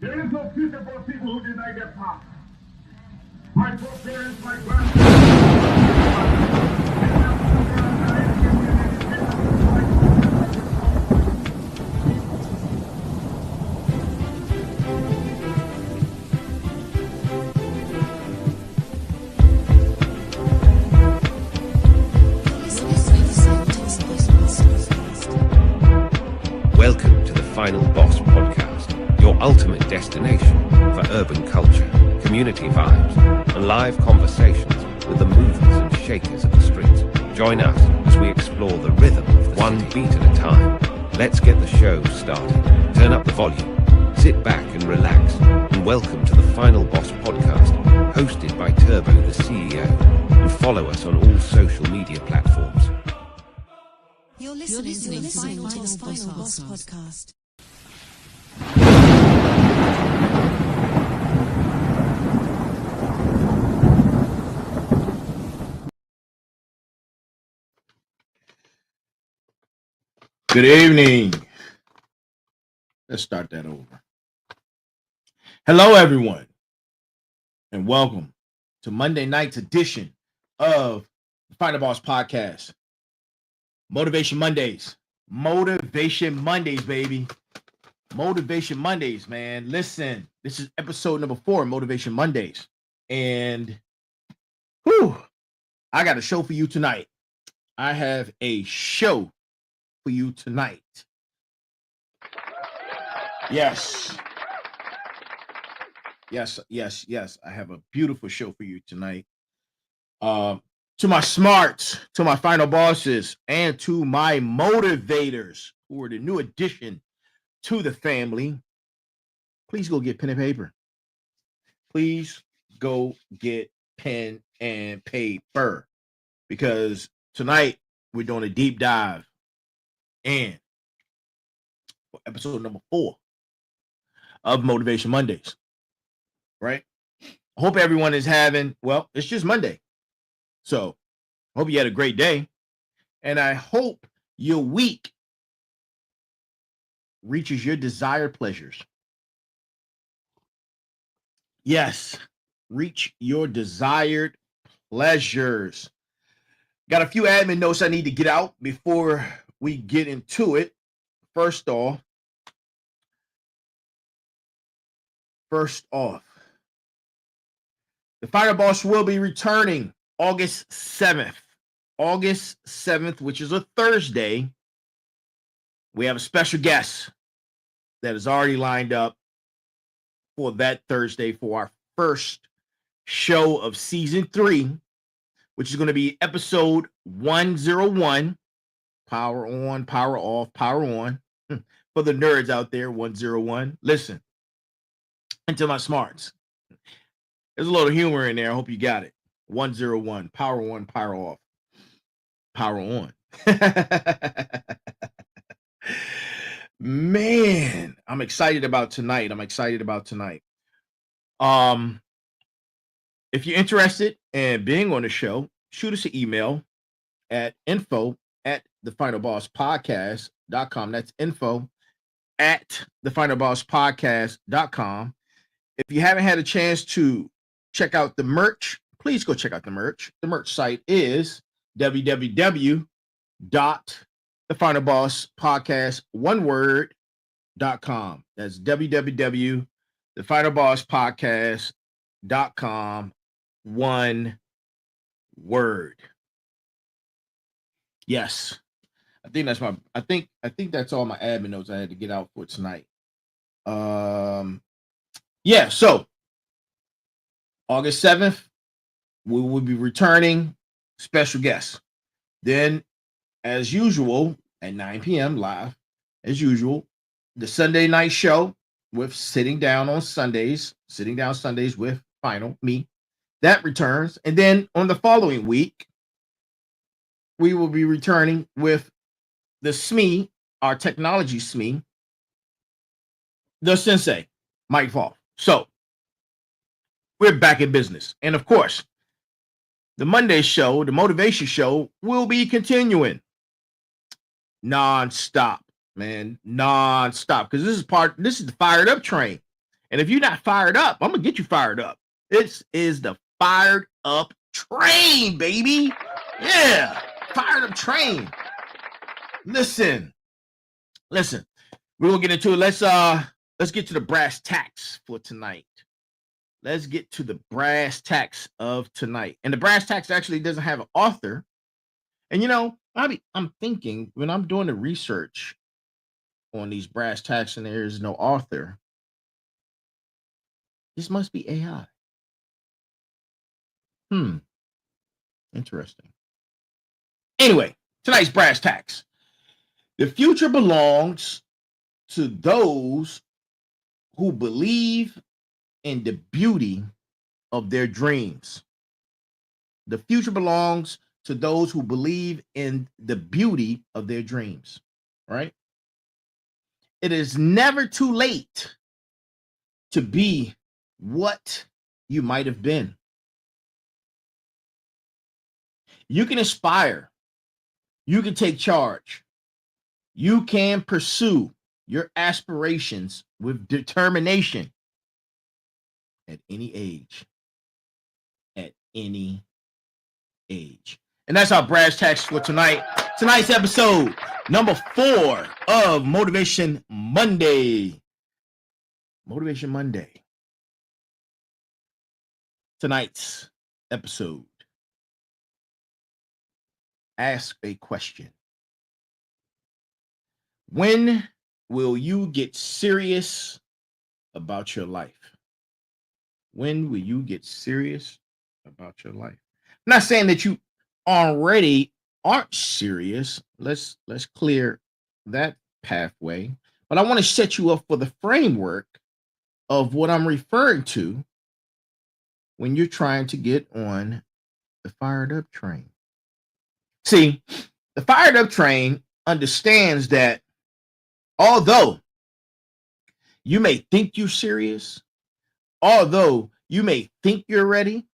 There is no future for people who deny their past. My foreparents, my grandparents. Welcome to the Final Boss Podcast, your ultimate destination for urban culture, community vibes, and live conversations with the movers and shakers of the streets. Join us as we explore the rhythm of the one beat at a time. Let's get the show started. Turn up the volume, sit back and relax, and welcome to the Final Boss Podcast, hosted by Turbotheceo, and follow us on all social media platforms. You're listening to the Final Boss Podcast. Good evening. Let's start that over. Hello, everyone, and welcome to Monday night's edition of the Final Boss Podcast. Motivation Mondays. Motivation Mondays, baby. Motivation Mondays, man. Listen, this is episode number 4, Motivation Mondays. And I got a show for you tonight. I have a show for you tonight. Yes. I have a beautiful show for you tonight. To my smarts, to my final bosses, and to my motivators who are the new addition to the family, please go get pen and paper. Please go get pen and paper, because tonight we're doing a deep dive and for episode number 4 of Motivation Mondays, right? I hope everyone is having, well, it's just Monday. So I hope you had a great day, and I hope your week reaches your desired pleasures. Yes, reach your desired pleasures. Got a few admin notes I need to get out before we get into it. First off, the Final Boss will be returning August 7th, which is a Thursday. We have a special guest that is already lined up for that Thursday for our first show of season 3, which is going to be episode 101. Power on, power off, power on. For the nerds out there, 101. Listen, and to my smarts, there's a little humor in there. I hope you got it. 101, power on, power off, power on. Man, I'm excited about tonight. If you're interested in being on the show, shoot us an email at info@TheFinalBossPodcast.com. That's info@TheFinalBossPodcast.com. If you haven't had a chance to check out the merch, please go check out the merch. The merch site is www.thefinalbosspodcast.com. That's www.thefinalbosspodcast.com. One word. Yes. I think that's all my admin notes I had to get out for tonight. So August 7th, we will be returning special guests. Then, as usual, at 9 p.m. live, as usual, the Sunday night show with Sitting Down Sundays with Final, me, that returns. And then on the following week, we will be returning with the SME, our technology SME, the Sensei, Mike Fall. So, we're back in business. And of course, the Monday show, the motivation show, will be continuing non-stop, man, non-stop, because this is the fired up train. And if you're not fired up, I'm going to get you fired up. This is the Fired Up Train, baby. Yeah, Fired Up Train. Listen. We're going to get into it. Let's get to the brass tacks for tonight. Let's get to the brass tacks of tonight. And the brass tacks actually doesn't have an author. And I'm thinking when I'm doing the research on these brass tacks and there is no author, this must be AI. Interesting. Anyway, tonight's brass tacks. The future belongs to those who believe in the beauty of their dreams. The future belongs to those who believe in the beauty of their dreams, right? It is never too late to be what you might have been. You can aspire. You can take charge. You can pursue your aspirations with determination at any age. At any age. And that's our brass tacks for tonight. Tonight's episode, number 4 of Motivation Monday. Motivation Monday. Tonight's episode. Ask a question. When will you get serious about your life? When will you get serious about your life? I'm not saying that you already aren't serious. Let's clear that pathway. But I want to set you up for the framework of what I'm referring to when you're trying to get on the fired up train. See, the fired up train understands that although you may think you're serious, although you may think you're ready,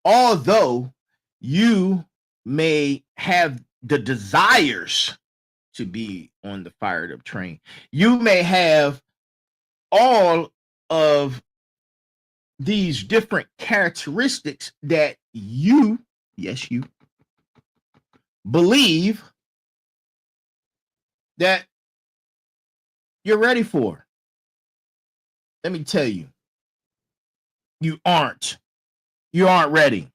although you may have the desires to be on the fired up train, you may have all of these different characteristics that you, yes, you believe that you're ready for. Let me tell you, you aren't ready.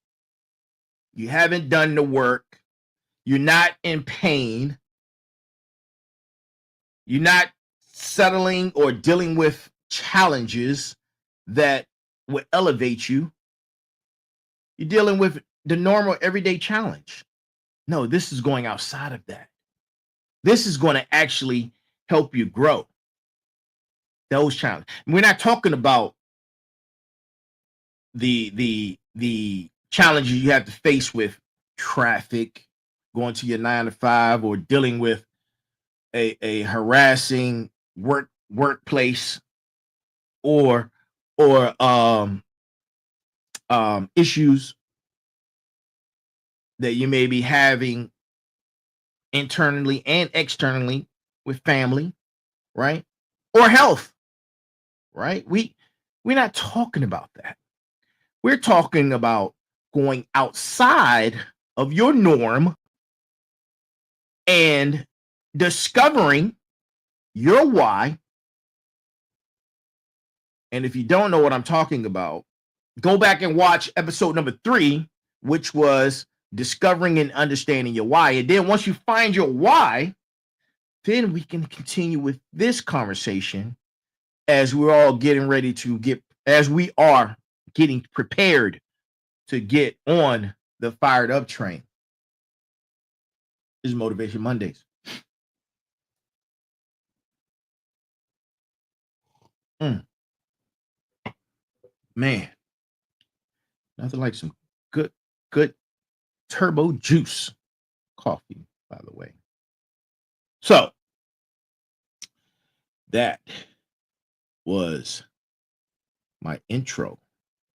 You haven't done the work. You're not in pain. You're not settling or dealing with challenges that will elevate you. You're dealing with the normal everyday challenge. No, this is going outside of that. This is going to actually help you grow. Those challenges. We're not talking about the challenges you have to face with traffic, going to your 9 to 5, or dealing with a harassing workplace, or issues that you may be having internally and externally with family, right? Or health, right? We're not talking about that. We're talking about going outside of your norm and discovering your why. And if you don't know what I'm talking about, go back and watch episode number 3, which was discovering and understanding your why. And then once you find your why, then we can continue with this conversation as we're all getting ready to as we are getting prepared to get on the fired up train. This is Motivation Mondays. Man, nothing like some good turbo juice coffee, by the way. So that was my intro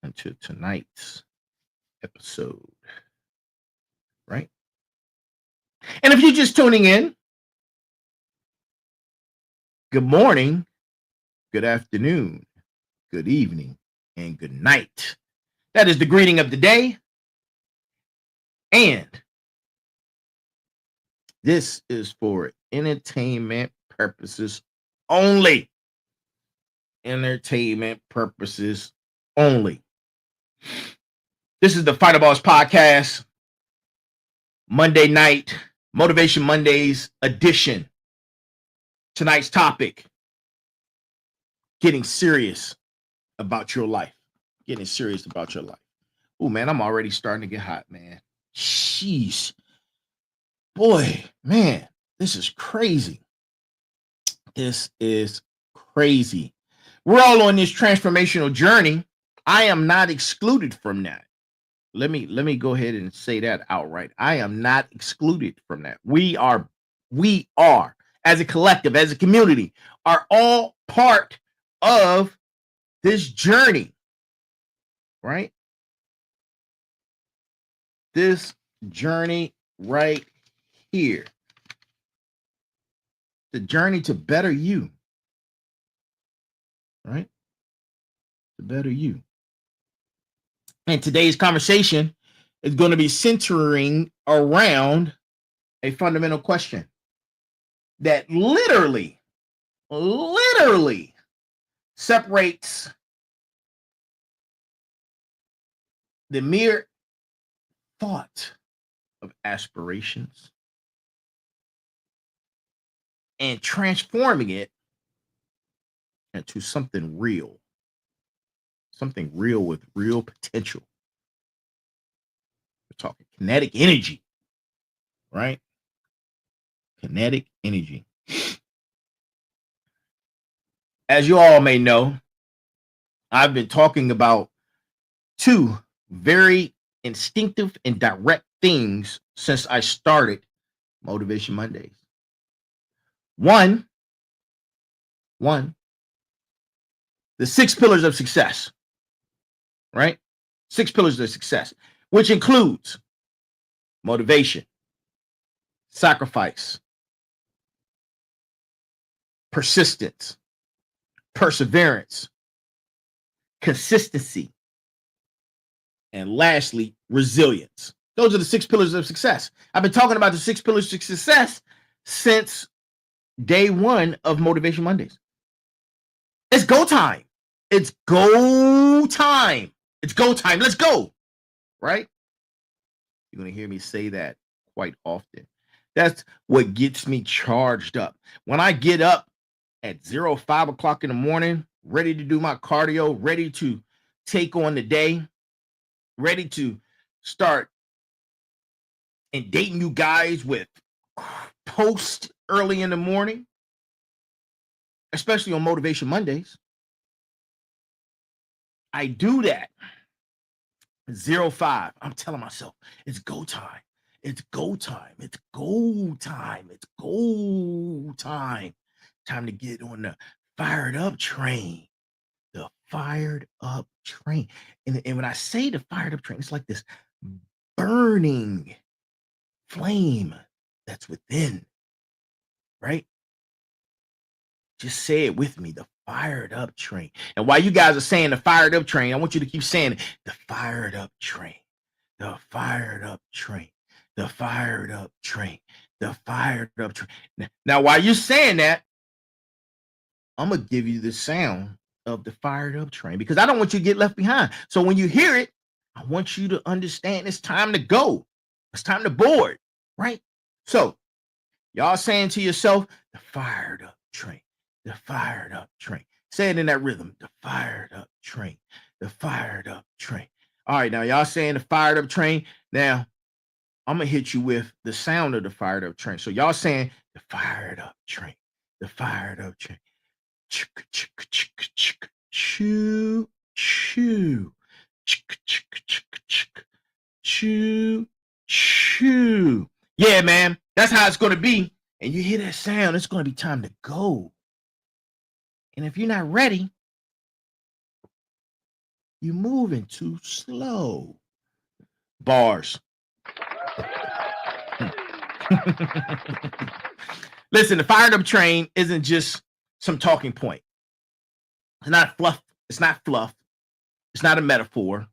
into tonight's episode, right? And if you're just tuning in, good morning, good afternoon, good evening, and good night. That is the greeting of the day. And this is for entertainment purposes only. Entertainment purposes only. This is the Final Boss Podcast, Monday night, Motivation Mondays edition. Tonight's topic, getting serious about your life. Getting serious about your life. Oh, man, I'm already starting to get hot, man. Sheesh. Boy, man, this is crazy. This is crazy. We're all on this transformational journey. I am not excluded from that. Let me go ahead and say that outright. I am not excluded from that. We are, as a collective, as a community, are all part of this journey, right? This journey right here. The journey to better you, right? To better you. And today's conversation is going to be centering around a fundamental question that literally separates the mere thought of aspirations and transforming it into something real with real potential. We're talking kinetic energy, right? Kinetic energy. As you all may know, I've been talking about two very instinctive and direct things since I started Motivation Mondays. One, the 6 pillars of success, right? 6 pillars of success, which includes motivation, sacrifice, persistence, perseverance, consistency, and lastly, resilience. Those are the 6 pillars of success. I've been talking about the 6 pillars of success since day 1 of Motivation Mondays. It's go time. It's go time. It's go time. Let's go. Right? You're going to hear me say that quite often. That's what gets me charged up. When I get up at 5 o'clock in the morning, ready to do my cardio, ready to take on the day, ready to start and dating you guys with posts early in the morning, especially on Motivation Mondays. I do that 5. I'm telling myself, it's go time. It's go time. It's go time. It's go time. Time to get on the fired up train. The fired up train. And when I say the fired up train, it's like this burning flame that's within, right? Just say it with me, the fired up train. And while you guys are saying the fired up train, I want you to keep saying it, the fired up train, the fired up train, the fired up train, the fired up train. Now, while you're saying that, I'm going to give you the sound of the fired up train because I don't want you to get left behind. So when you hear it, I want you to understand it's time to go. It's time to board, right? So y'all saying to yourself, the fired up train, the fired up train. Say it in that rhythm, the fired up train, the fired up train. All right, now y'all saying the fired up train. Now I'm going to hit you with the sound of the fired up train. So y'all saying the fired up train, the fired up train. Chicka, chicka, chicka, chicka, choo, choo, chicka, chicka, chicka, chicka, choo, choo. Yeah, man, that's how it's going to be. And you hear that sound, it's going to be time to go. And if you're not ready, you're moving too slow. Bars. Listen, the fired up train isn't just some talking point. It's not fluff It's not fluff. It's not a metaphor.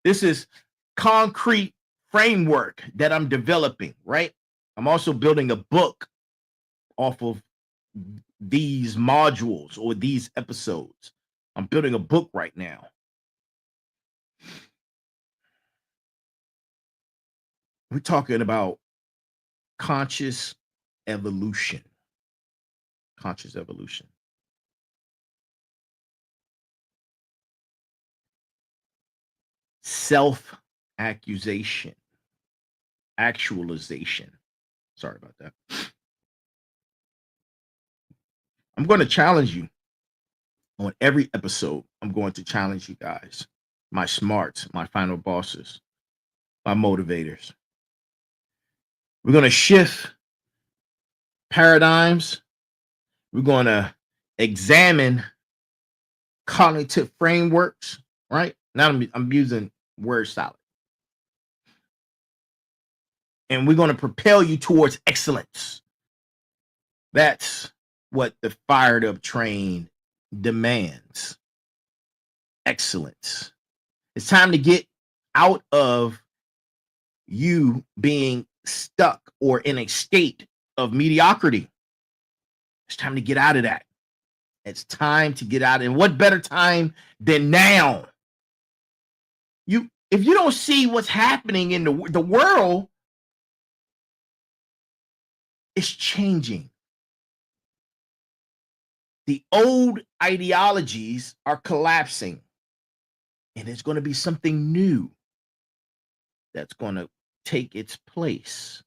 This is concrete framework that I'm developing, right? I'm also building a book off of these modules or these episodes. I'm building a book right now. We're talking about conscious evolution. Conscious evolution. Self-accusation. Actualization. Sorry about that. I'm going to challenge you on every episode. I'm going to challenge you guys, my smarts, my final bosses, my motivators. We're going to shift paradigms. We're going to examine cognitive frameworks, right? Now I'm using word salad. And we're going to propel you towards excellence. That's what the fired up train demands. Excellence. It's time to get out of you being stuck or in a state of mediocrity. It's time to get out of that. It's time to get out. And what better time than now? If you don't see what's happening in the world, it's changing. The old ideologies are collapsing, and there's going to be something new that's going to take its place.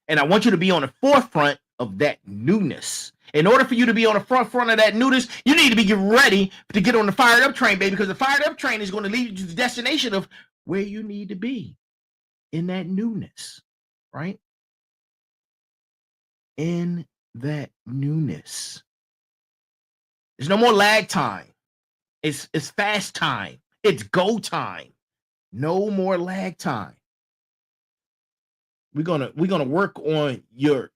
And I want you to be on the forefront of that newness. In order for you to be on the front of that newness, you need to be ready to get on the fired up train, baby, because the fired up train is going to lead you to the destination of where you need to be in that newness, right? In that newness. There's no more lag time. It's fast time. It's go time. No more lag time. We're gonna work on your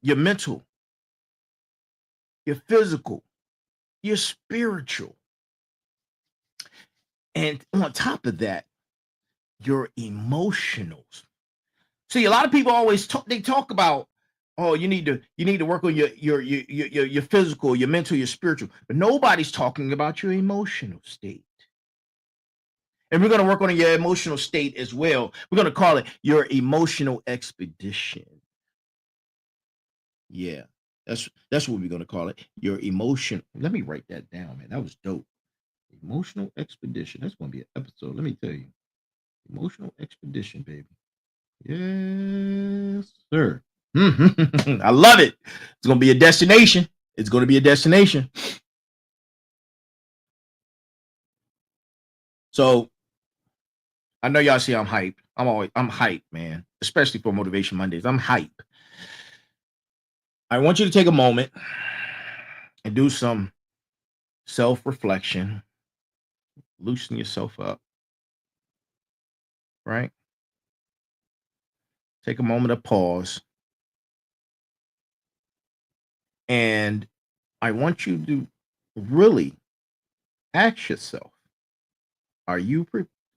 mental, your physical, your spiritual, and on top of that, your emotionals. See, a lot of people always talk about, oh, you need to work on your physical, your mental, your spiritual, but nobody's talking about your emotional state. And we're going to work on your emotional state as well. We're going to call it your emotional expedition. Yeah, that's what we're going to call it. Your emotion. Let me write that down, man. That was dope. Emotional expedition. That's going to be an episode. Let me tell you. Emotional expedition, baby. Yes, sir. I love it. It's going to be a destination. It's going to be a destination. So I know y'all see I'm hype. I'm hype, man, especially for Motivation Mondays. I'm hype. I want you to take a moment and do some self-reflection. Loosen yourself up, right? Take a moment of pause. And I want you to really ask yourself, are you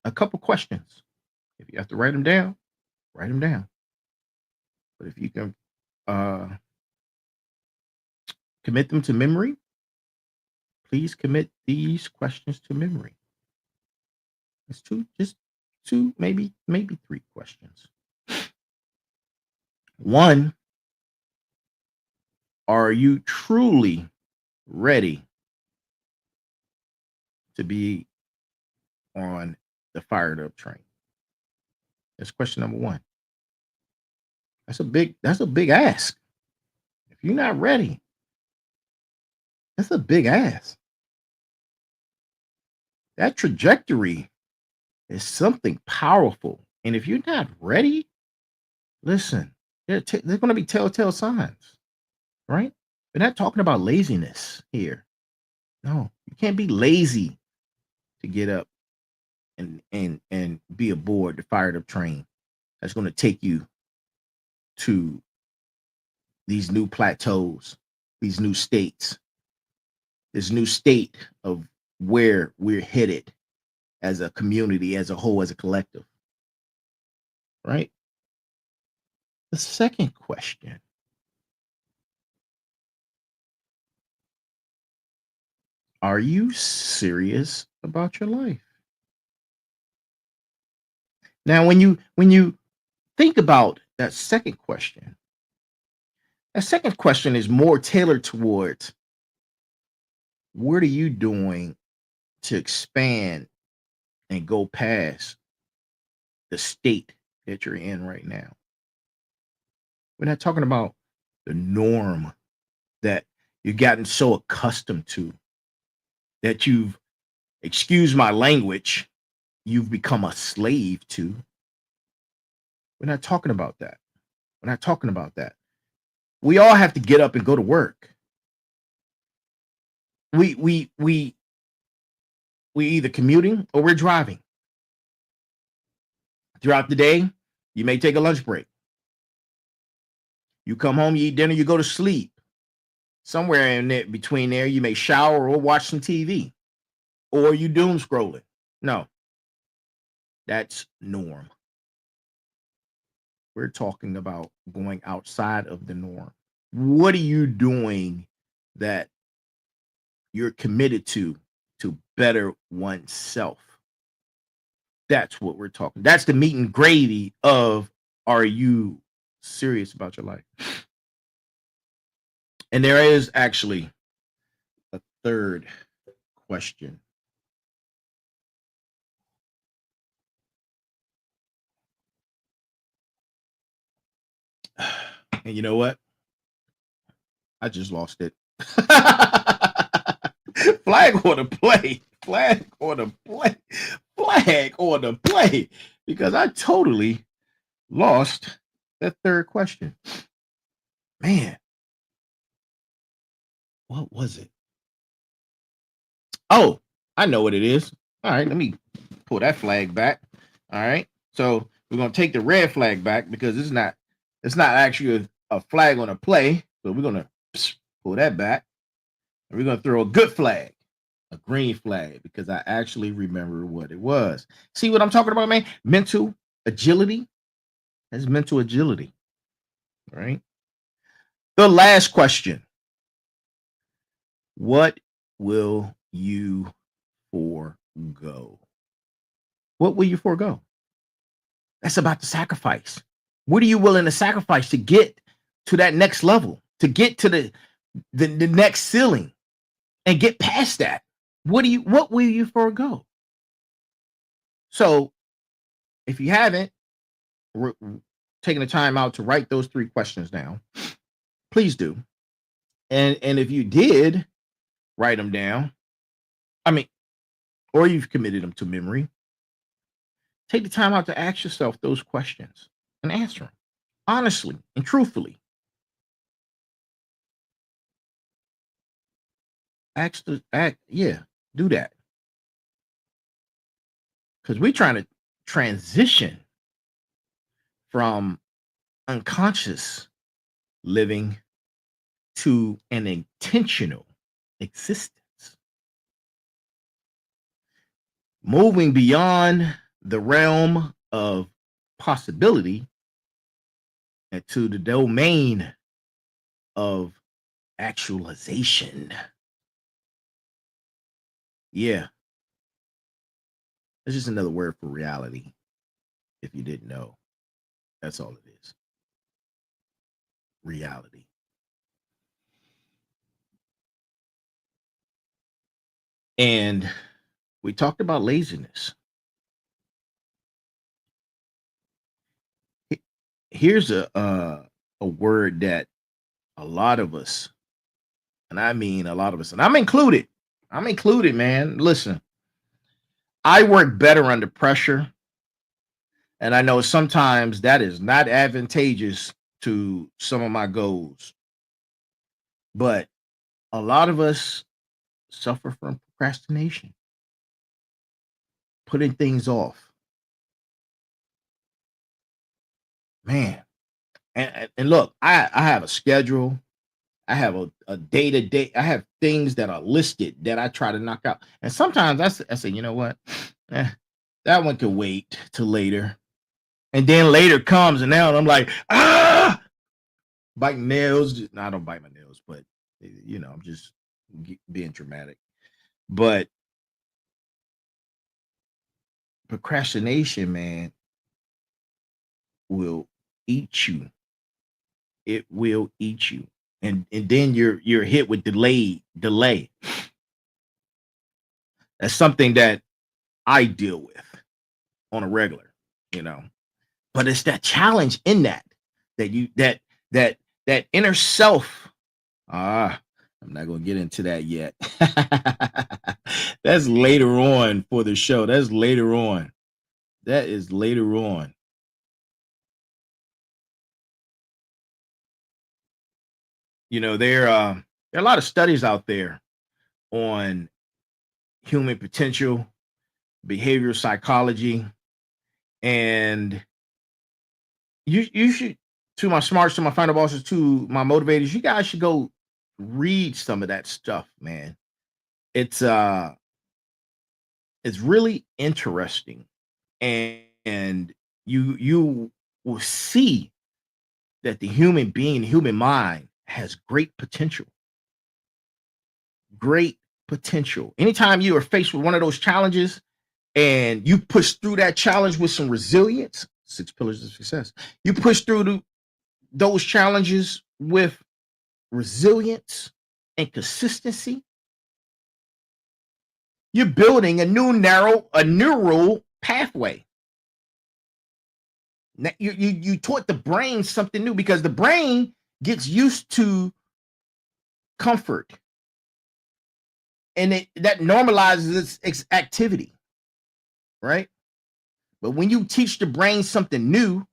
a couple questions? If you have to write them down, write them down. But if you can commit them to memory, please commit these questions to memory. It's just two, maybe three questions. One, are you truly ready to be on the fired up train? That's question number one. That's a big ask. If you're not ready, that's a big ask. That trajectory is something powerful. And if you're not ready, listen, there's going to be telltale signs, right? We're not talking about laziness here. No, you can't be lazy to get up and be aboard the fired up train that's going to take you to these new plateaus, these new states, this new state of where we're headed as a community, as a whole, as a collective, right? The second question: are you serious about your life? Now, when you think about that second question is more tailored towards what are you doing to expand and go past the state that you're in right now. We're not talking about the norm that you've gotten so accustomed to that you've, excuse my language, you've become a slave to. We're not talking about that. We're not talking about that. We all have to get up and go to work. We either commuting or we're driving. Throughout the day, you may take a lunch break. You come home, you eat dinner, you go to sleep. Somewhere in there, between there, you may shower or watch some TV, or you doom scrolling. No, that's norm. We're talking about going outside of the norm. What are you doing that you're committed to better oneself? That's what we're talking. That's the meat and gravy of, are you serious about your life? And there is actually a third question. And you know what? I just lost it. Flag on the play. Flag on the play. Flag on the play. Because I totally lost that third question. Man. What was it? Oh, I know what it is. All right, let me pull that flag back. All right. So we're gonna take the red flag back because it's not actually a flag on a play. So we're gonna pull that back. And we're gonna throw a good flag, a green flag, because I actually remember what it was. See what I'm talking about, man? Mental agility. That's mental agility. Right. The last question. What will you forego? What will you forego? That's about the sacrifice. What are you willing to sacrifice to get to that next level, to get to the next ceiling and get past that? What will you forego? So if you haven't taken the time out to write those three questions down, please do. And if you did write them down, I mean, or you've committed them to memory, take the time out to ask yourself those questions and answer them honestly and truthfully. Yeah, do that. Because we're trying to transition from unconscious living to an intentional existence. Moving beyond the realm of possibility and to the domain of actualization. Yeah. It's just another word for reality. If you didn't know, that's all it is. Reality. And we talked about laziness. Here's a word that a lot of us, and I mean a lot of us, and I'm included, man. Listen, I work better under pressure. And I know sometimes that is not advantageous to some of my goals. But a lot of us suffer from procrastination, putting things off. Man. And look, I have a schedule. I have a day-to-day, I have things that are listed that I try to knock out. And sometimes I say, you know what? That one can wait till later. And then later comes, and now I'm like, bite nails. No, I don't bite my nails, but I'm just being dramatic. But procrastination, man, will eat you. It will eat you. And then you're hit with delay. That's something that I deal with on a regular, But it's that challenge in that that inner self. I'm not gonna get into that yet. That's later on for the show. That's later on. That is later on. There are a lot of studies out there on human potential, behavioral psychology, and you should, to my smarts, to my final bosses, to my motivators, you guys should go read some of that stuff, man. It's really interesting, and you will see that the human being, the human mind, has great potential. Great potential. Anytime you are faced with one of those challenges and you push through that challenge with some resilience, 6 pillars of success. You push through those challenges with resilience and consistency. You're building a neural pathway. Now, you taught the brain something new, because the brain gets used to comfort, and that normalizes its activity, right? But when you teach the brain something new,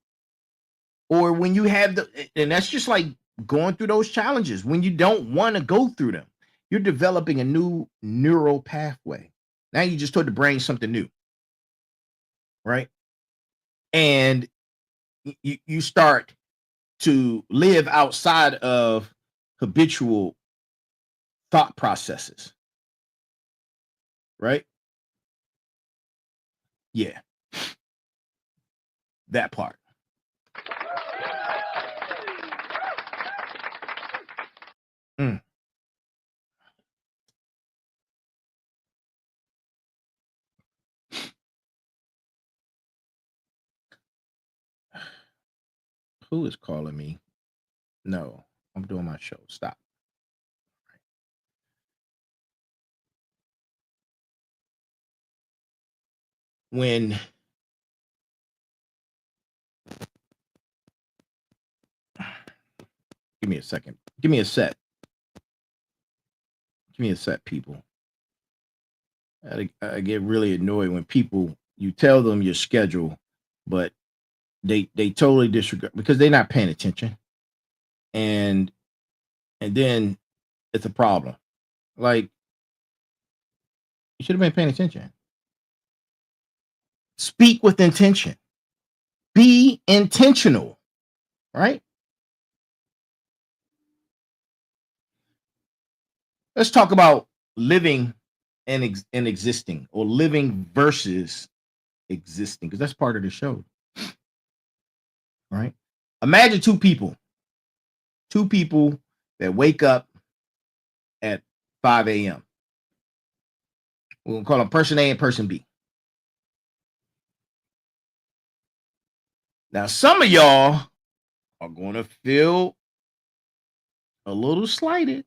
or when you have and that's just like going through those challenges, when you don't want to go through them, you're developing a new neural pathway. Now you just taught the brain something new, right? And you start to live outside of habitual thought processes, right? Yeah, that part. Mm. Who is calling me? No, I'm doing my show. Stop. When Give me a second. Give me a set. Give me a set, people. I get really annoyed when people, you tell them your schedule, but they totally disregard, because they're not paying attention, and then it's a problem. Like, you should have been paying attention. Speak with intention. Be intentional, right? Let's talk about living and existing, or living versus existing, because that's part of the show, right? Imagine two people that wake up at 5 a.m. We're going to call them person A and person B. Now, some of y'all are going to feel a little slighted,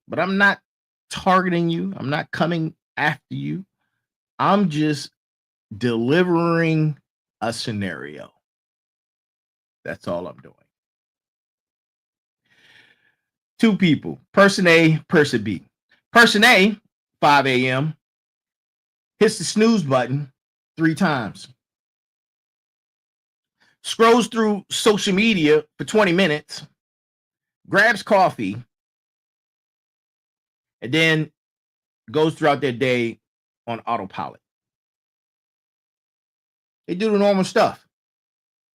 but I'm not targeting you. I'm not coming after you. I'm just delivering a scenario. That's all I'm doing. Two people, person A, person B. Person A, 5 a.m., hits the snooze button 3 times. Scrolls through social media for 20 minutes, grabs coffee, and then goes throughout their day on autopilot. They do the normal stuff.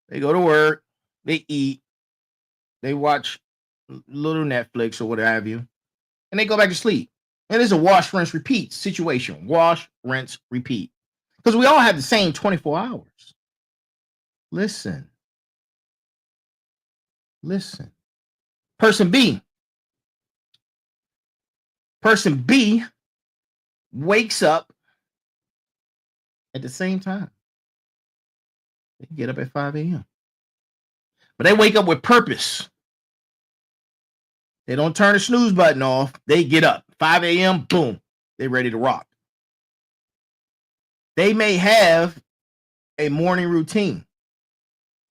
They go to work, they eat, they watch little Netflix or what have you, and they go back to sleep. And it's a wash, rinse, repeat situation. Wash, rinse, repeat. Because we all have the same 24 hours. Listen. Person B wakes up at the same time. They get up at 5 a.m. But they wake up with purpose. They don't turn the snooze button off. They get up. 5 a.m., boom. They're ready to rock. They may have a morning routine,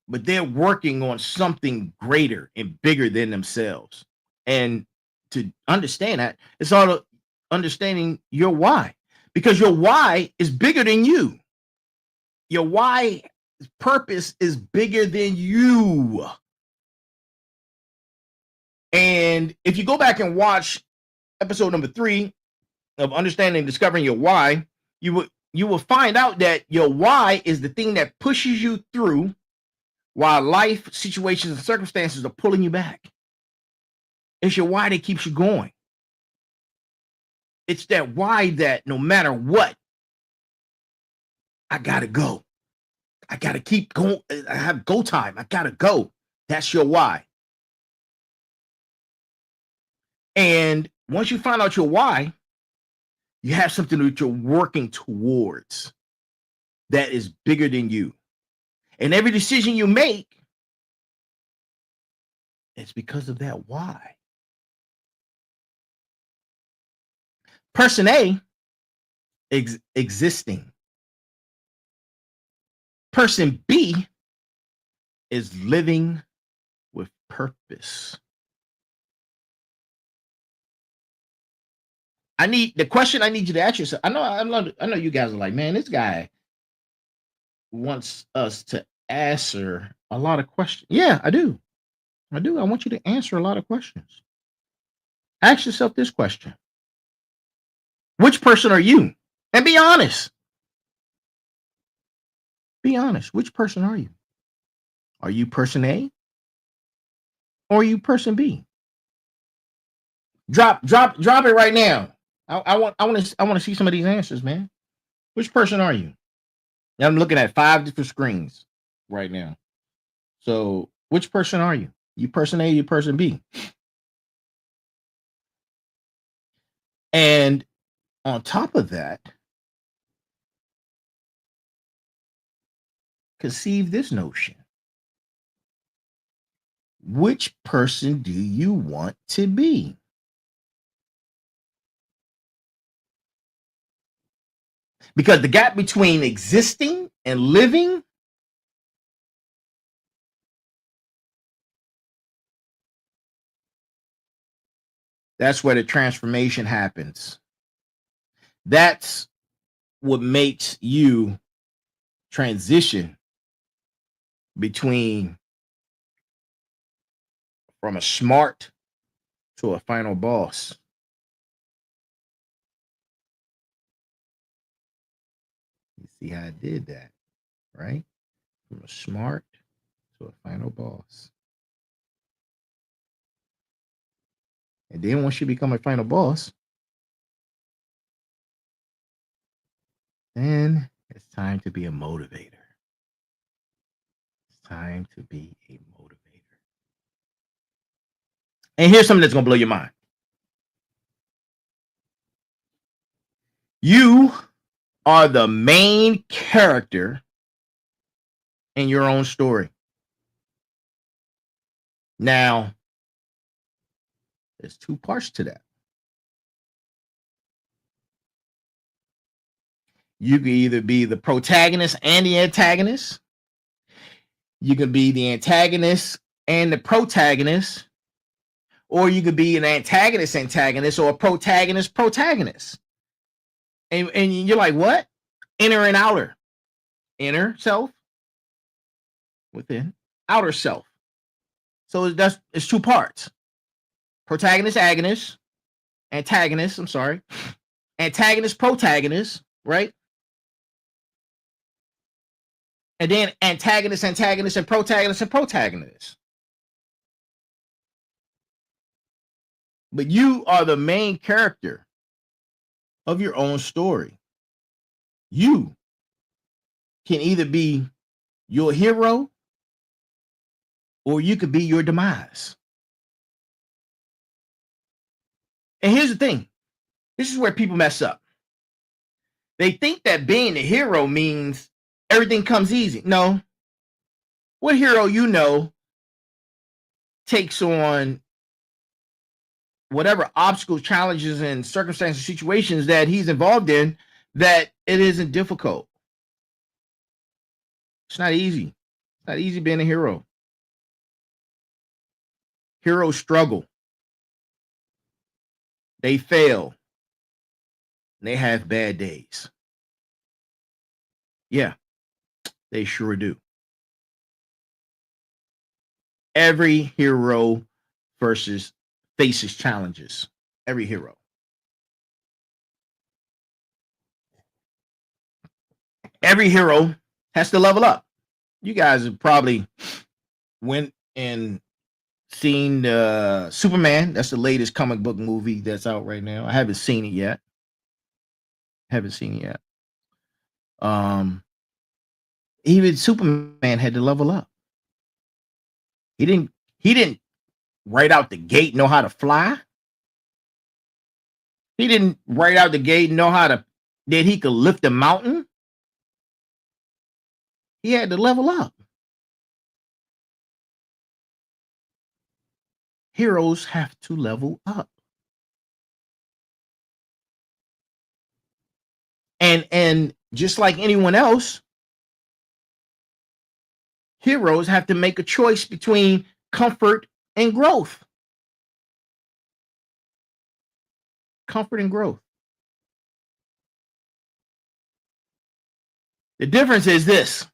but they're working on something greater and bigger than themselves. And to understand that, it's all understanding your why. Because your why is bigger than you. Your why purpose is bigger than you. And if you go back and watch episode number 3 of Understanding and Discovering Your Why, you will find out that your why is the thing that pushes you through while life situations and circumstances are pulling you back. It's your why that keeps you going. It's that why that no matter what, I gotta go. I gotta keep going. I have go time. I gotta go. That's your why. And once you find out your why, you have something that you're working towards that is bigger than you. And every decision you make, it's because of that why. Person A, existing. Person B is living with purpose. The question I need you to ask yourself. I know you guys are like, man, this guy wants us to answer a lot of questions. Yeah, I do. I want you to answer a lot of questions. Ask yourself this question. Which person are you? And be honest. Be honest. Which person are you? Are you person A? Or are you person B? Drop it right now. I want to see some of these answers, man. Which person are you? Now I'm looking at 5 different screens right now. So which person are you? You person A, you person B. And on top of that, conceive this notion. Which person do you want to be? Because the gap between existing and living that's where the transformation happens. That's what makes you transition between from a smart to a final boss. You see how I did that, right? From a smart to a final boss. And then once you become a final boss, then it's time to be a motivator. It's time to be a motivator. And here's something that's going to blow your mind. You are the main character in your own story. Now, there's 2 parts to that. You can either be the protagonist and the antagonist. You can be the antagonist and the protagonist. Or you could be an antagonist or a protagonist. And you're like, what? Inner and outer. Inner self within outer self. So it's 2 parts. Protagonist, antagonist, protagonist, right? And then antagonist, and protagonist. But you are the main character of your own story. You can either be your hero or you could be your demise. And here's the thing. This is where people mess up. They think that being a hero means everything comes easy. No. What hero you know takes on whatever obstacles, challenges, and circumstances, situations that he's involved in, that it isn't difficult. It's not easy. It's not easy being a hero. Heroes struggle. They fail. They have bad days. Yeah, they sure do. Every hero faces challenges. Every hero. Every hero has to level up. You guys have probably went and seen Superman. That's the latest comic book movie that's out right now. I haven't seen it yet. Even Superman had to level up. He didn't right out the gate know how to fly. He didn't right out the gate know that he could lift a mountain. He had to level up. Heroes have to level up. And just like anyone else, heroes have to make a choice between comfort and growth. Comfort and growth. The difference is this.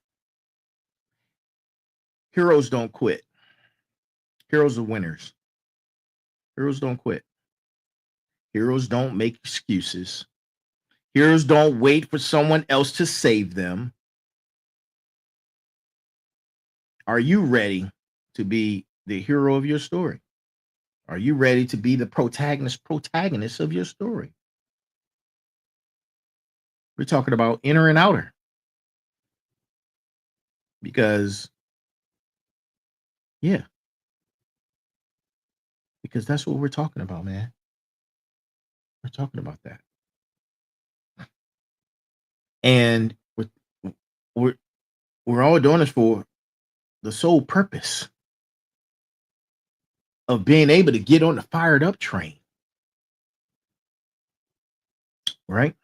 Heroes don't quit. Heroes are winners. Heroes don't quit. Heroes don't make excuses. Heroes don't wait for someone else to save them. Are you ready to be the hero of your story? Are you ready to be the protagonist of your story? We're talking about inner and outer. Because that's what we're talking about, man. We're talking about that. And we're all doing this for the sole purpose of being able to get on the fired up train. Right?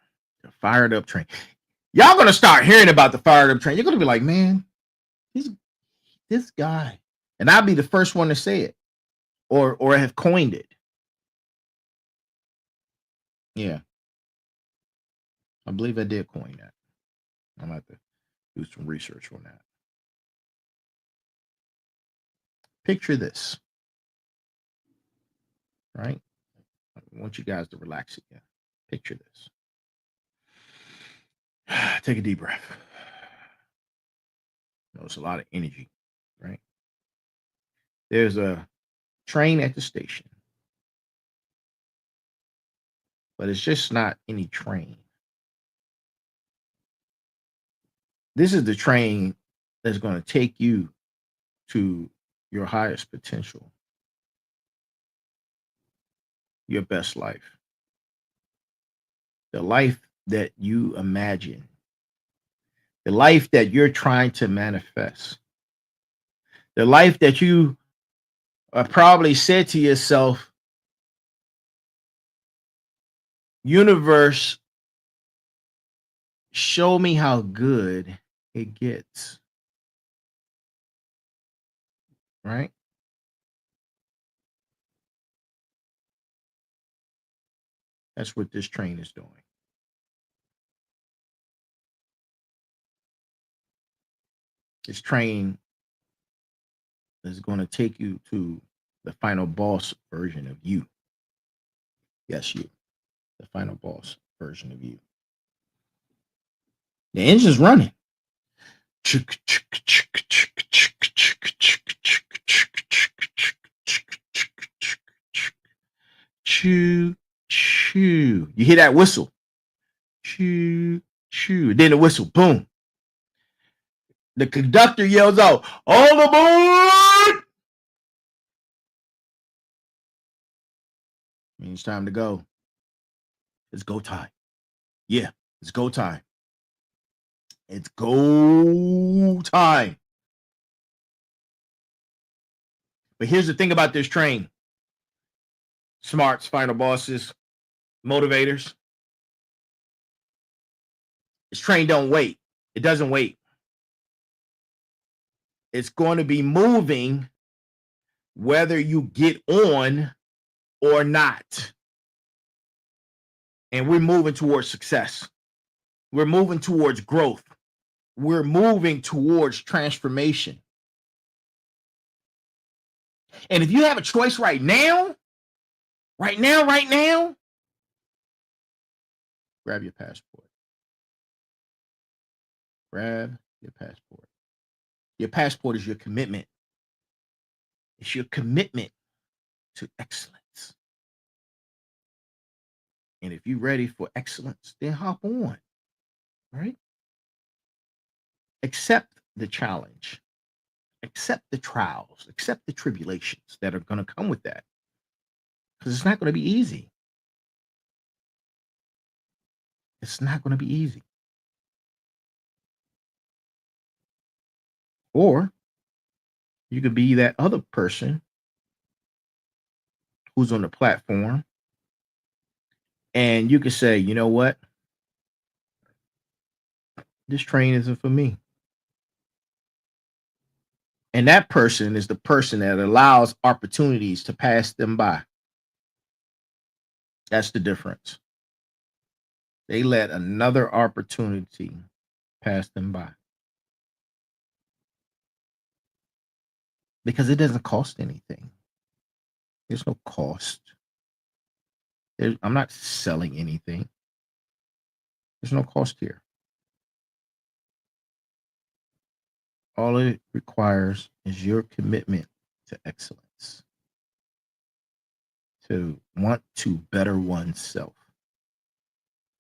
The fired up train. Y'all gonna start hearing about the fired up train. You're gonna be like, man, this guy. And I'll be the first one to say it or have coined it. Yeah. I believe I did coin that. I'm going to have to do some research on that. Picture this. Right? I want you guys to relax again. Picture this. Take a deep breath. It's a lot of energy, right? There's a train at the station, but it's just not any train. This is the train that's going to take you to your highest potential, your best life, the life that you imagine, the life that you're trying to manifest, the life that you probably said to yourself, universe, show me how good it gets. Right? That's what this train is doing. This train is going to take you to the final boss version of you. Yes, you. The final boss version of you. The engine's running. choo, choo. You hear that whistle? Choo, choo. Then the whistle, boom. The conductor yells out, all aboard! It's time to go. It's go time. Yeah, it's go time. It's go time. But here's the thing about this train. Smarts, final bosses, motivators. This train don't wait. It doesn't wait. It's going to be moving whether you get on or not. And we're moving towards success. We're moving towards growth. We're moving towards transformation. And if you have a choice right now, grab your passport. Grab your passport. Your passport is your commitment. It's your commitment to excellence. And if you're ready for excellence, then hop on, right? Accept the challenge. Accept the trials. Accept the tribulations that are going to come with that. Because it's not going to be easy. It's not going to be easy. Or you could be that other person who's on the platform and you could say, you know what? This train isn't for me. And that person is the person that allows opportunities to pass them by. That's the difference. They let another opportunity pass them by. Because it doesn't cost anything. There's no cost. I'm not selling anything. There's no cost here. All it requires is your commitment to excellence, to want to better oneself,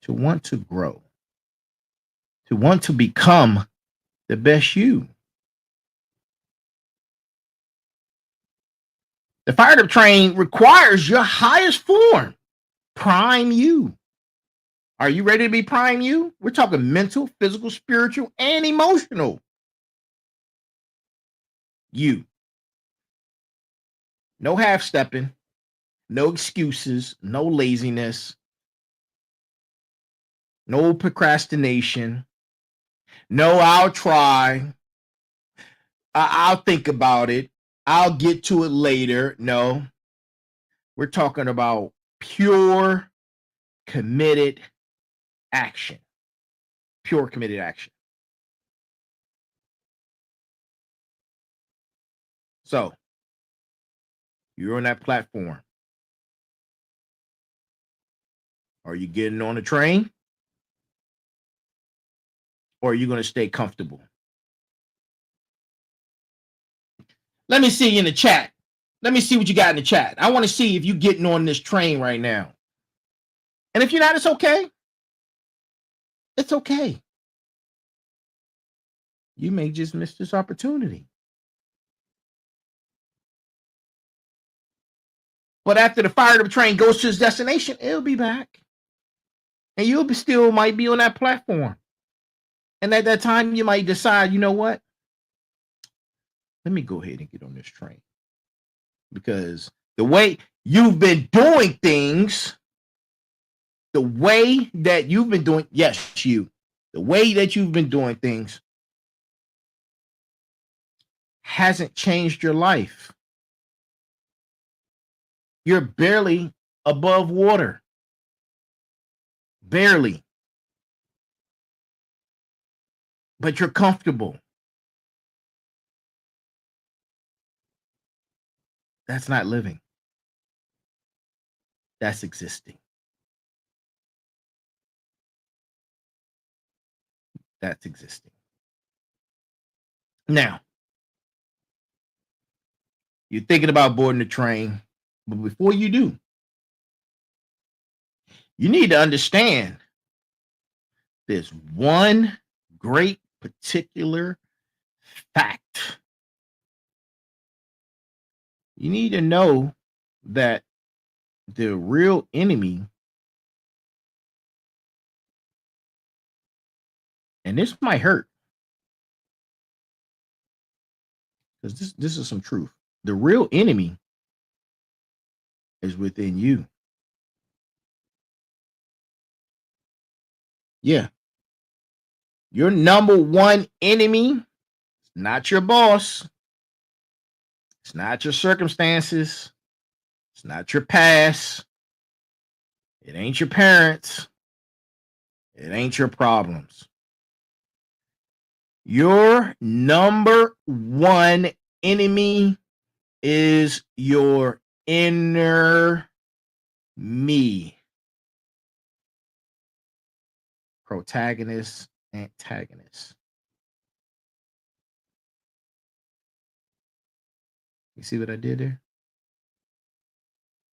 to want to grow, to want to become the best you. The fired up train requires your highest form, prime you. Are you ready to be prime you? We're talking mental, physical, spiritual, and emotional. You. No half stepping, no excuses, no laziness, no procrastination, no I'll try, I'll think about it, I'll get to it later. No, we're talking about pure committed action. Pure committed action. So, you're on that platform. Are you getting on the train? Or are you going to stay comfortable? Let me see you in the chat. Let me see what you got in the chat. I want to see if you're getting on this train right now. And if you're not, it's okay. It's okay. You may just miss this opportunity. But after the fired up train goes to its destination, it'll be back. And you'll be still might be on that platform. And at that time, you might decide, you know what? Let me go ahead and get on this train. Because the way you've been doing things, the way that you've been doing, yes, you, the way that you've been doing things hasn't changed your life. You're barely above water. Barely. But you're comfortable. That's not living. That's existing. That's existing. Now, you're thinking about boarding the train, but before you do, You need to understand this one great particular fact. You need to know that the real enemy, and this might hurt because this is some truth. The real enemy is within you. Yeah. Your number one enemy, not your boss. It's not your circumstances. It's not your past. It ain't your parents. It ain't your problems. Your number one enemy is your inner me. Protagonist, antagonist. You see what I did there?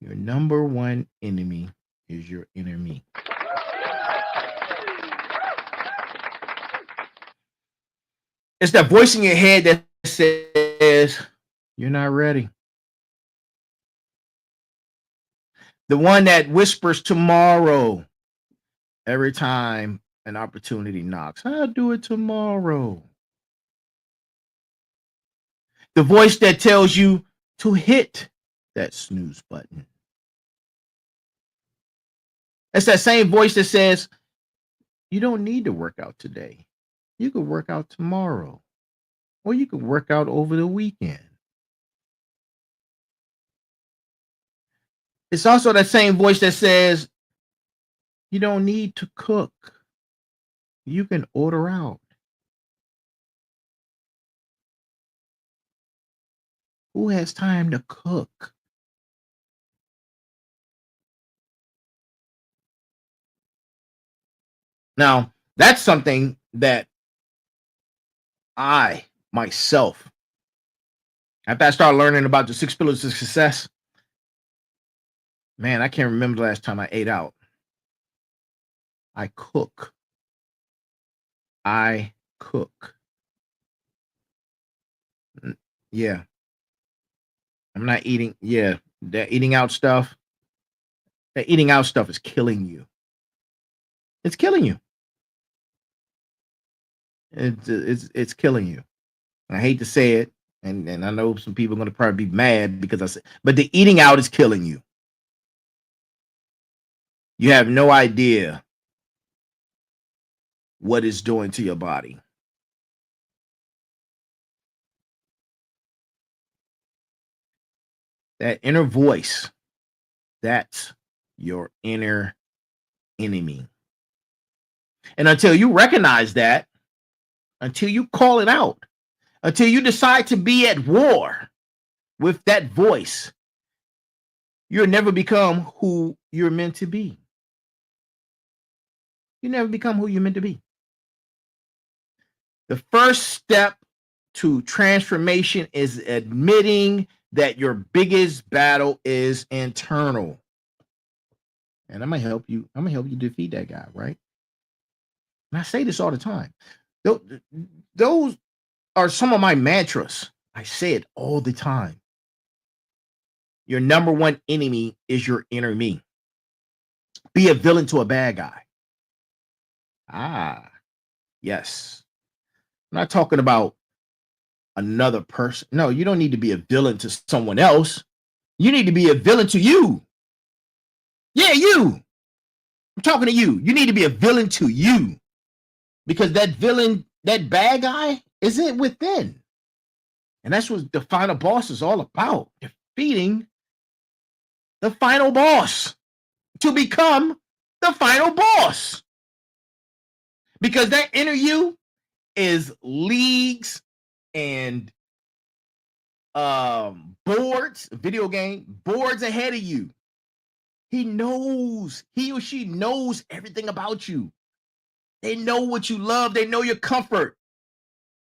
Your number one enemy is your inner me. It's that voice in your head that says, you're not ready. The one that whispers tomorrow every time an opportunity knocks. I'll do it tomorrow. The voice that tells you to hit that snooze button. It's that same voice that says, you don't need to work out today. You could work out tomorrow. Or you could work out over the weekend. It's also that same voice that says, you don't need to cook. You can order out. Who has time to cook? Now, that's something that I, myself, after I started learning about the 6 pillars of success, man, I can't remember the last time I ate out. I cook. Yeah. I'm not eating. Yeah. That eating out stuff is killing you. It's killing you. It's killing you. I hate to say it, and I know some people are going to probably be mad because I said, but the eating out is killing you. You have no idea what it's doing to your body. That inner voice, that's your inner enemy. And until you recognize that, until you call it out, until you decide to be at war with that voice, you'll never become who you're meant to be. You never become who you're meant to be. The first step to transformation is admitting that your biggest battle is internal. And I'm gonna help you defeat that guy, right? And I say this all the time. Those are some of my mantras. I say it all the time. Your number one enemy is your inner me. Be a villain to a bad guy. Yes. I'm not talking about another person. No, you don't need to be a villain to someone else. You need to be a villain to you. Yeah, you. I'm talking to you. You need to be a villain to you. Because that villain, that bad guy, is it within. And that's what the final boss is all about. Defeating the final boss to become the final boss. Because that inner you is leagues and boards, video game boards ahead of you. He or she knows everything about you. They know what you love. They know your comfort.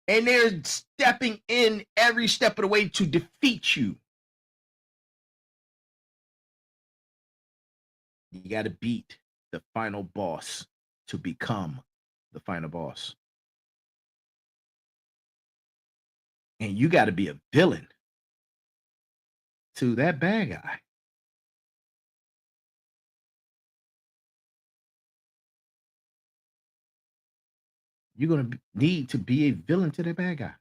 And they're stepping in every step of the way to defeat you. You got to beat the final boss to become the final boss. And you got to be a villain to that bad guy. You're going to need to be a villain to that bad guy.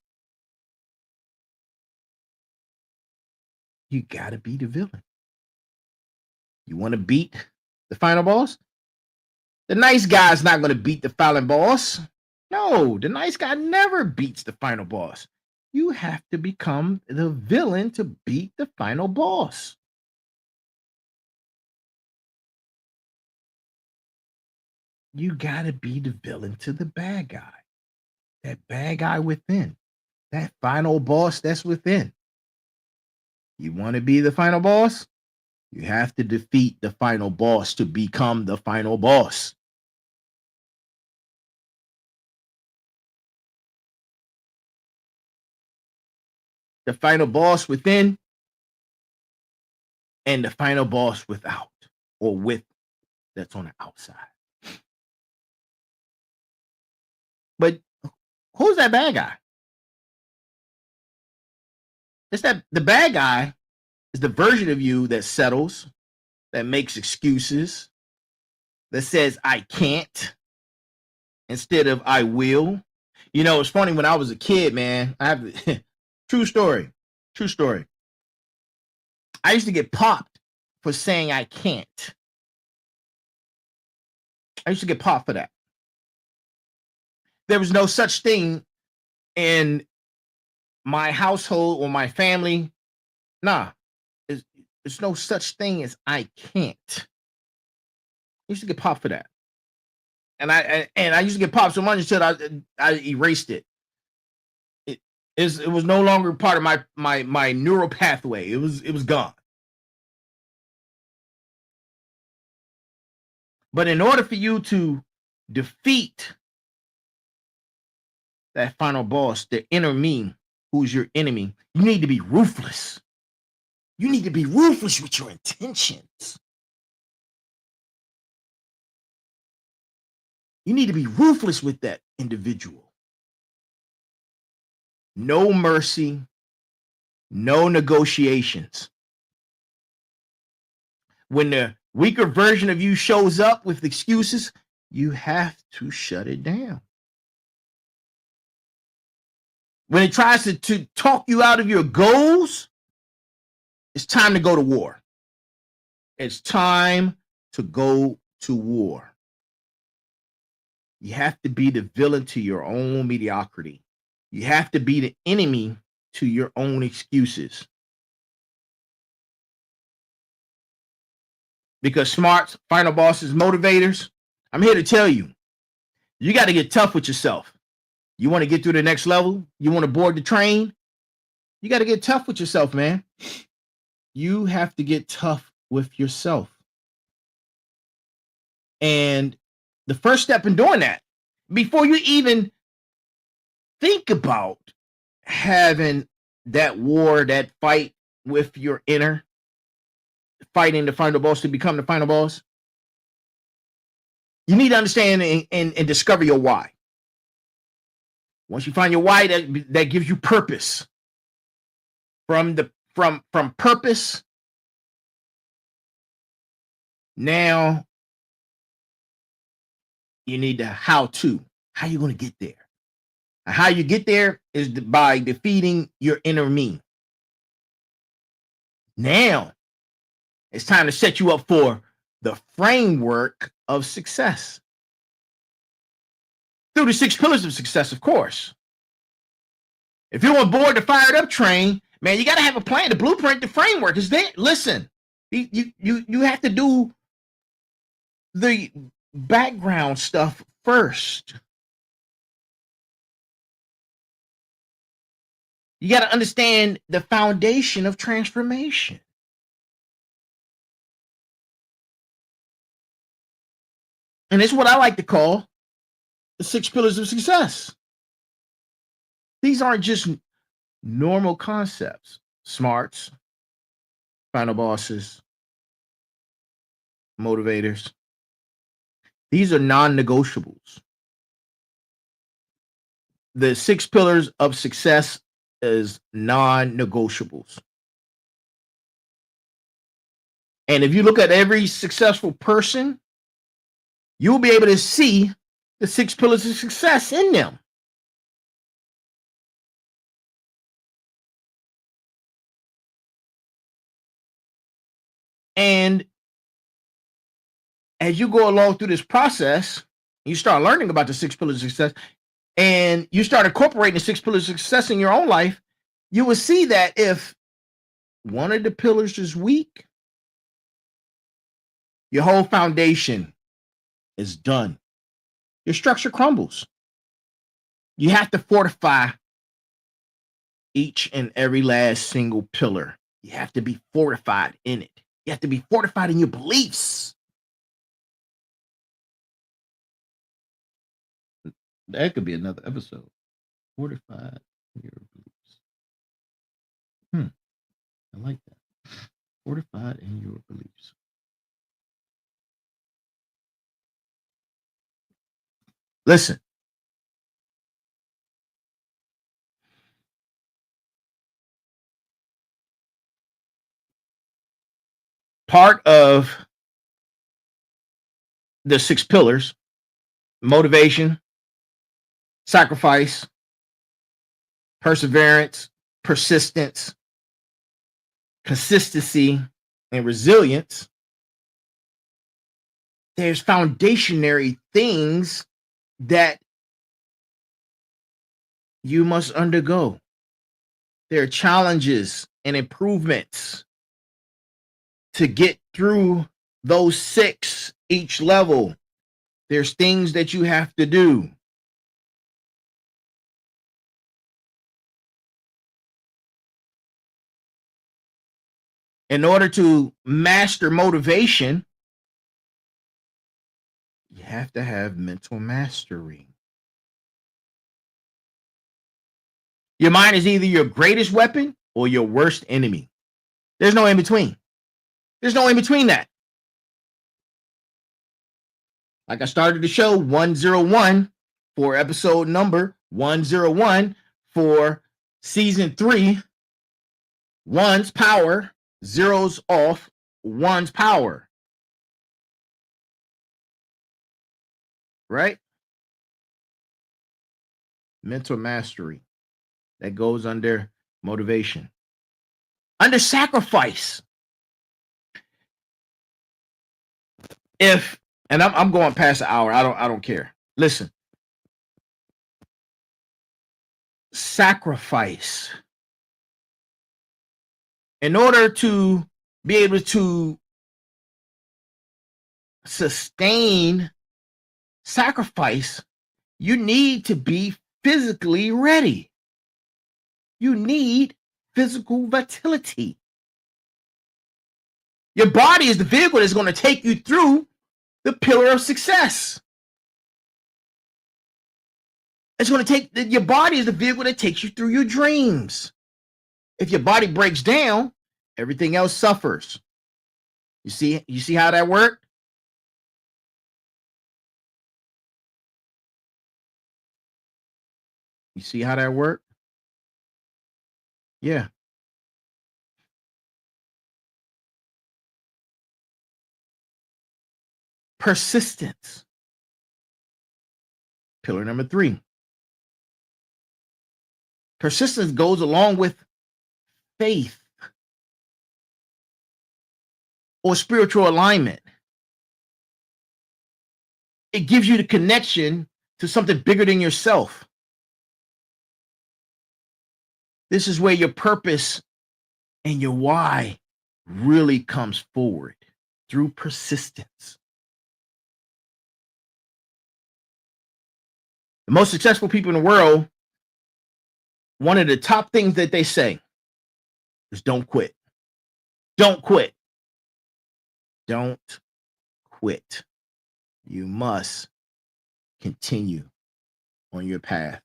You got to be the villain. You want to beat the final boss? The nice guy's not going to beat the final boss. No, the nice guy never beats the final boss. You have to become the villain to beat the final boss. You got to be the villain to the bad guy. That bad guy within. That final boss that's within. You want to be the final boss? You have to defeat the final boss to become the final boss. The final boss within and the final boss without or with that's on the outside. But who's that bad guy? It's that the bad guy is the version of you that settles, that makes excuses, that says I can't instead of I will. You know, it's funny when I was a kid, man. I have true story. I used to get popped for saying I can't. I used to get popped for that. There was no such thing in my household or my family. Nah, there's no such thing as I can't. I used to get popped for that. And I used to get popped so much until I erased it. It was no longer part of my neural pathway. It was gone. But in order for you to defeat that final boss, the inner me, who's your enemy, you need to be ruthless. You need to be ruthless with your intentions. You need to be ruthless with that individual. No mercy, no negotiations. When the weaker version of you shows up with excuses, you have to shut it down. When it tries to talk you out of your goals, it's time to go to war. It's time to go to war. You have to be the villain to your own mediocrity. You have to be the enemy to your own excuses. Because smarts, final bosses, motivators, I'm here to tell you, you got to get tough with yourself. You want to get through the next level? You want to board the train? You got to get tough with yourself, man. You have to get tough with yourself. And the first step in doing that, before you even think about having that war, that fight with your inner, fighting the final boss to become the final boss, you need to understand and discover your why. Once you find your why, that gives you purpose. From purpose, now you need the how you going to get there. And how you get there is by defeating your inner me. Now it's time to set you up for the framework of success. Through the 6 pillars of success, of course. If you're on board the fired up train, man, you got to have a plan. The blueprint, the framework is there. Listen, you have to do the background stuff first. You got to understand the foundation of transformation. And it's what I like to call the 6 pillars of success. These aren't just normal concepts. Smarts, final bosses, motivators. These are non-negotiables. The 6 pillars of success is non-negotiables. And if you look at every successful person, you'll be able to see the 6 pillars of success in them. And as you go along through this process, you start learning about the 6 pillars of success, and you start incorporating the 6 pillars of success in your own life, you will see that if one of the pillars is weak, your whole foundation is done. Your structure crumbles. You have to fortify each and every last single pillar. You have to be fortified in it. You have to be fortified in your beliefs. That could be another episode. Fortified in your beliefs. I like that. Fortified in your beliefs. Listen. Part of the 6 pillars: motivation, sacrifice, perseverance, persistence, consistency, and resilience. There's foundationary things that you must undergo. There are challenges and improvements to get through those 6 each level. There's things that you have to do. In order to master motivation, you have to have mental mastery. Your mind is either your greatest weapon or your worst enemy. There's no in between. There's no in between that. Like I started the show 101 for episode number 101 for season 3. 1's power, 0's off, 1's power. Right? Mental mastery. That goes under motivation. Under sacrifice. And I'm going past the hour. I don't care. Listen. Sacrifice. In order to be able to sustain sacrifice, you need to be physically ready. You need physical vitality. Your body is the vehicle that's going to take you through the pillar of success. It's going to take your body is the vehicle that takes you through your dreams. If your body breaks down, everything else suffers. You see how that worked? You see how that worked? Yeah. Persistence. Pillar number 3. Persistence goes along with faith or spiritual alignment. It gives you the connection to something bigger than yourself. This is where your purpose and your why really comes forward through persistence. The most successful people in the world, one of the top things that they say is don't quit. Don't quit. Don't quit. You must continue on your path.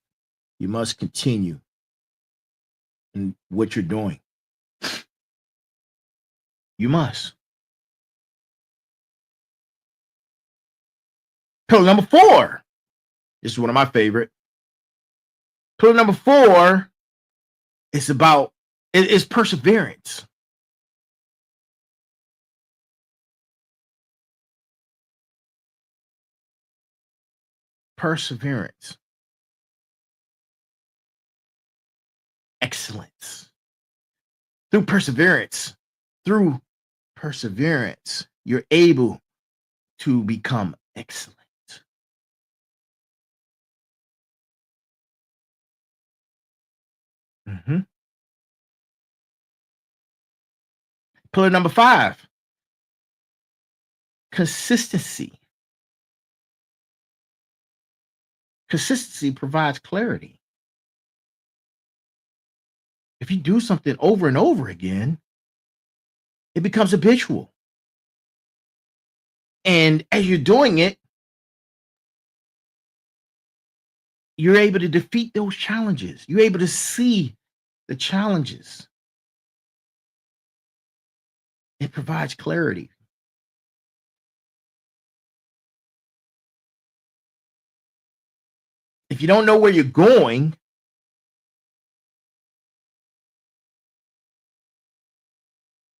You must continue in what you're doing. You must. Pillar number 4. This is one of my favorite. Pillar number 4 is about is perseverance. Perseverance. Excellence. Through perseverance, you're able to become excellent. Pillar number 5, consistency. Consistency provides clarity. If you do something over and over again, it becomes habitual. And as you're doing it, you're able to defeat those challenges. You're able to see the challenges. It provides clarity. If you don't know where you're going,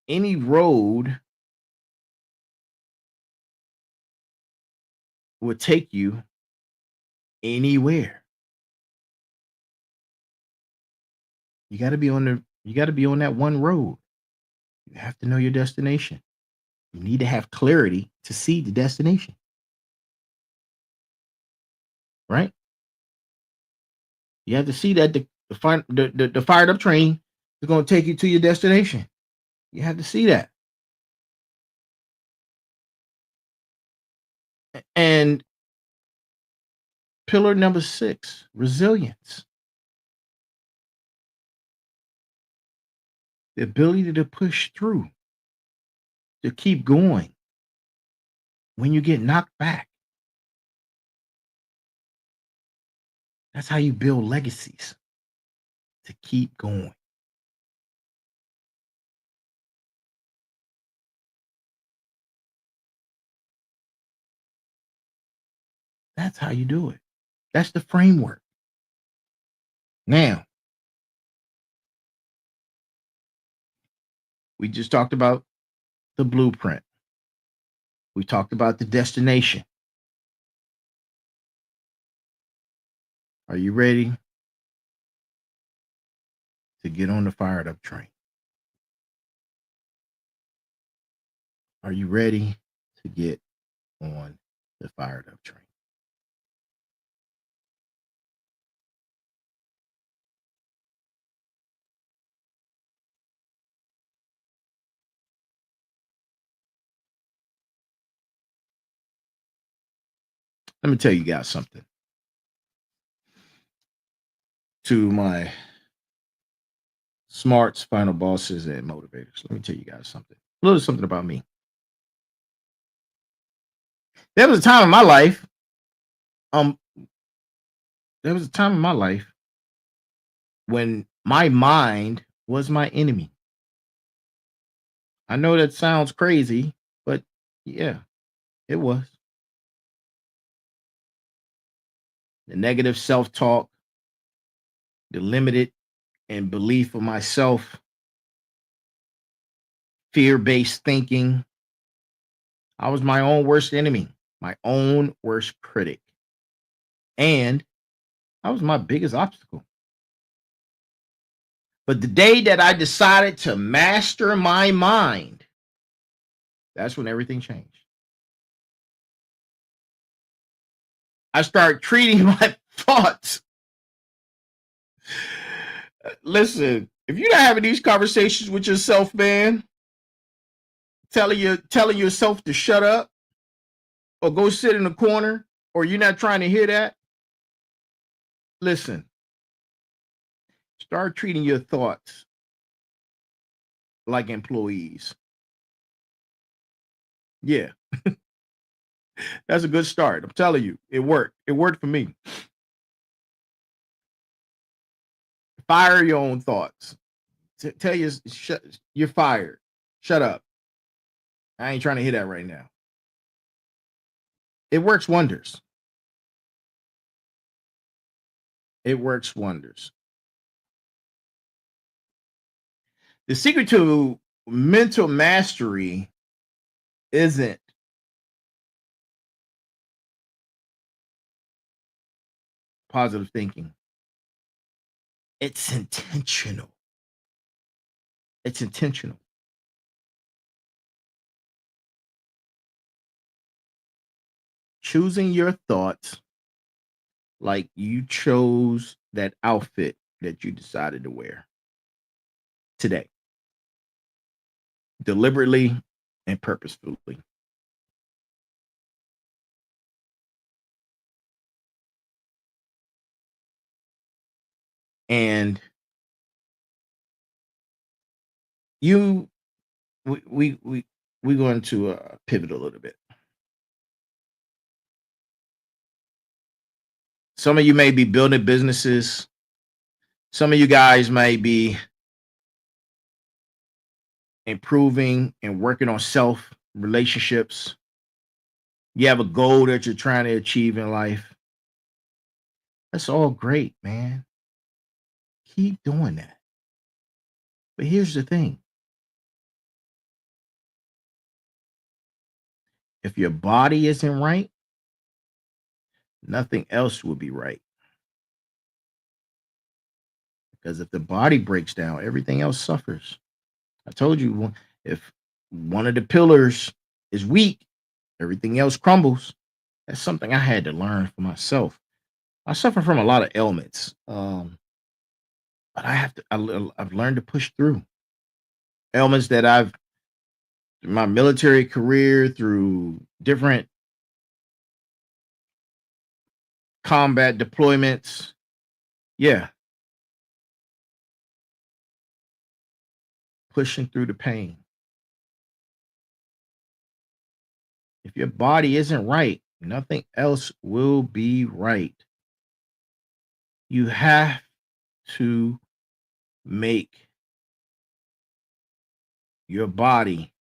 any road will take you anywhere. You got to be on that one road. You have to know your destination. You need to have clarity to see the destination. Right? You have to see that the fired up train is going to take you to your destination. You have to see that. And pillar number 6, resilience. The ability to push through, to keep going when you get knocked back. That's how you build legacies, to keep going. That's how you do it. That's the framework. Now, we just talked about the blueprint. We talked about the destination. Are you ready to get on the fired up train? Are you ready to get on the fired up train? Let me tell you guys something. To my smarts, final bosses, and motivators, let me tell you guys something. A little something about me. There was a time in my life, when my mind was my enemy. I know that sounds crazy, but yeah, it was. The negative self-talk, the limited and belief of myself, fear-based thinking. I was my own worst enemy, my own worst critic. And I was my biggest obstacle. But the day that I decided to master my mind, that's when everything changed. I started treating my thoughts. Listen, if you're not having these conversations with yourself, man, telling yourself to shut up or go sit in the corner, or you're not trying to hear that, listen, start treating your thoughts like employees. Yeah. That's a good start. I'm telling you, it worked. It worked for me. Fire your own thoughts. Tell you, you're fired. Shut up. I ain't trying to hear that right now. It works wonders. It works wonders. The secret to mental mastery isn't positive thinking. It's intentional. It's intentional. Choosing your thoughts like you chose that outfit that you decided to wear today, deliberately and purposefully. And you, we're going to pivot a little bit. Some of you may be building businesses. Some of you guys may be improving and working on self relationships. You have a goal that you're trying to achieve in life. That's all great, man. Keep doing that. But here's the thing. If your body isn't right, nothing else will be right. Because if the body breaks down, everything else suffers. I told you, if one of the pillars is weak, everything else crumbles. That's something I had to learn for myself. I suffer from a lot of ailments, but I've learned to push through ailments that I've through my military career, through different combat deployments. Yeah, pushing through the pain. If your body isn't right, nothing else will be right. You have to make your body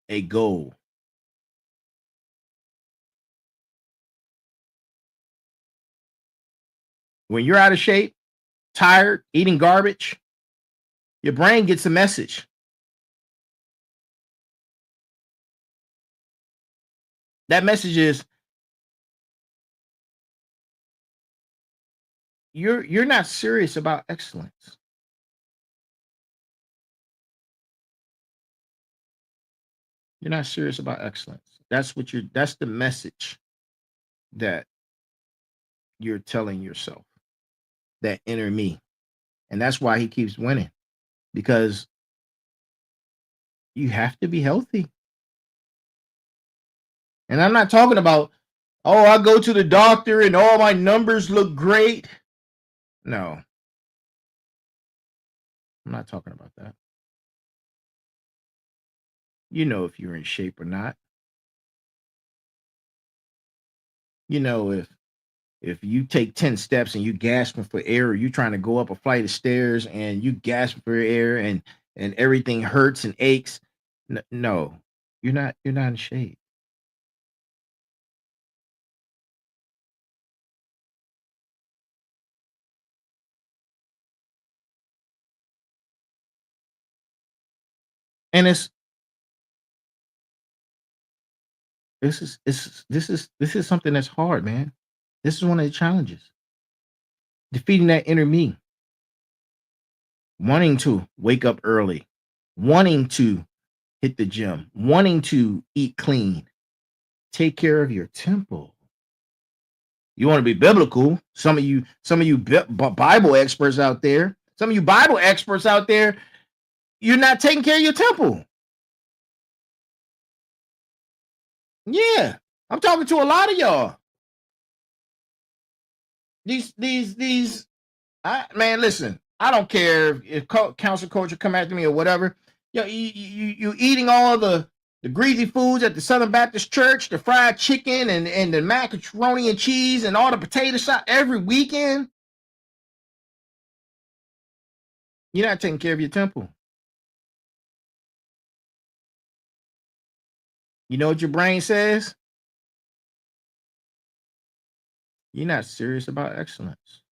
a goal. When you're out of shape, tired, eating garbage, your brain gets a message. That message is you're not serious about excellence. You're not serious about excellence. That's the message that you're telling yourself, that inner me. And that's why he keeps winning, because you have to be healthy. And I'm not talking about, oh, I go to the doctor and all my numbers look great. No, I'm not talking about that. You know if you're in shape or not. You know if you take 10 steps and you gasping for air, or you trying to go up a flight of stairs and you gasp for air and everything hurts and aches. No, you're not in shape. And this is something that's hard, man. This is one of the challenges. Defeating that inner me, wanting to wake up early, wanting to hit the gym, wanting to eat clean, take care of your temple. You want to be biblical. Some of you Bible experts out there, some of you Bible experts out there, you're not taking care of your temple. Yeah, I'm talking to a lot of y'all. These man, listen, I don't care if council culture come after me or whatever. You eating all the greasy foods at the Southern Baptist Church, the fried chicken and the macaroni and cheese and all the potato salad every weekend. You're not taking care of your temple. You know what your brain says? You're not serious about excellence.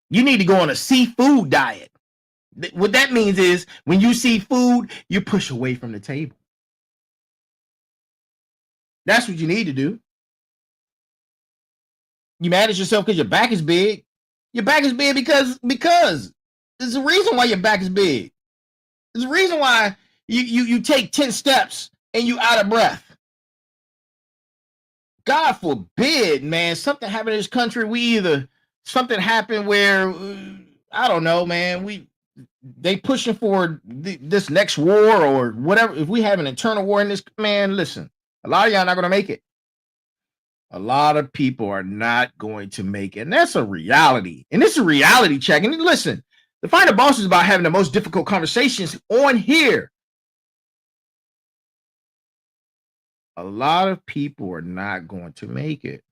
You need to go on a seafood diet. What that means is when you see food, you push away from the table. That's what you need to do. You mad at yourself because your back is big. Your back is big because there's a reason why your back is big. There's a reason why you take 10 steps and you out of breath. God forbid, man, something happened in this country. Something happened where I don't know, man. They pushing for this next war or whatever. If we have an internal war in this, man, listen, a lot of y'all not gonna make it. A lot of people are not going to make it, and that's a reality. And this is a reality check. And listen, the Final Boss is about having the most difficult conversations on here. A lot of people are not going to make it.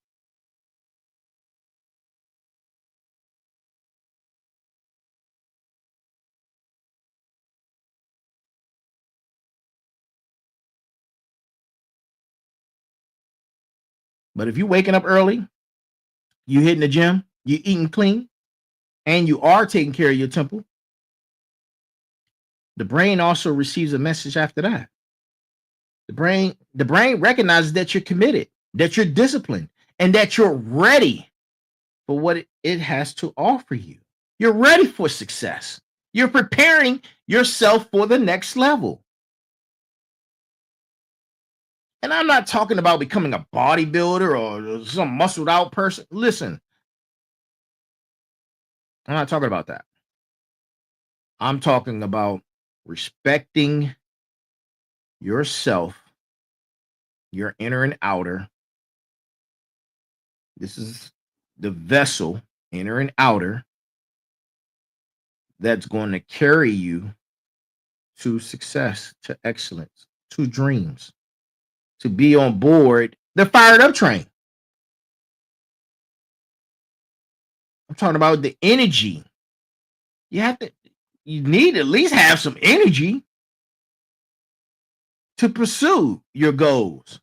But if you're waking up early, you hitting the gym, you eating clean, and you are taking care of your temple, the brain also receives a message after that. The brain recognizes that you're committed, that you're disciplined, and that you're ready for what it has to offer you. You're ready for success. You're preparing yourself for the next level. And I'm not talking about becoming a bodybuilder or some muscled out person. Listen, I'm not talking about that. I'm talking about respecting yourself, your inner and outer. This is the vessel, inner and outer, that's going to carry you to success, to excellence, to dreams, to be on board the fired up train. I'm talking about the energy. You need to at least have some energy to pursue your goals.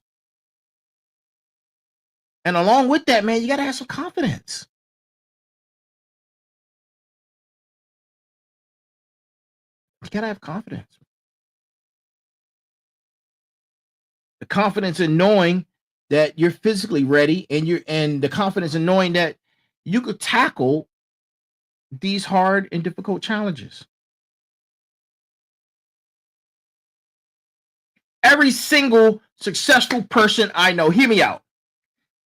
And along with that, man, you got to have some confidence. You got to have confidence. The confidence in knowing that you're physically ready, and the confidence in knowing that you could tackle these hard and difficult challenges. Every single successful person I know, hear me out.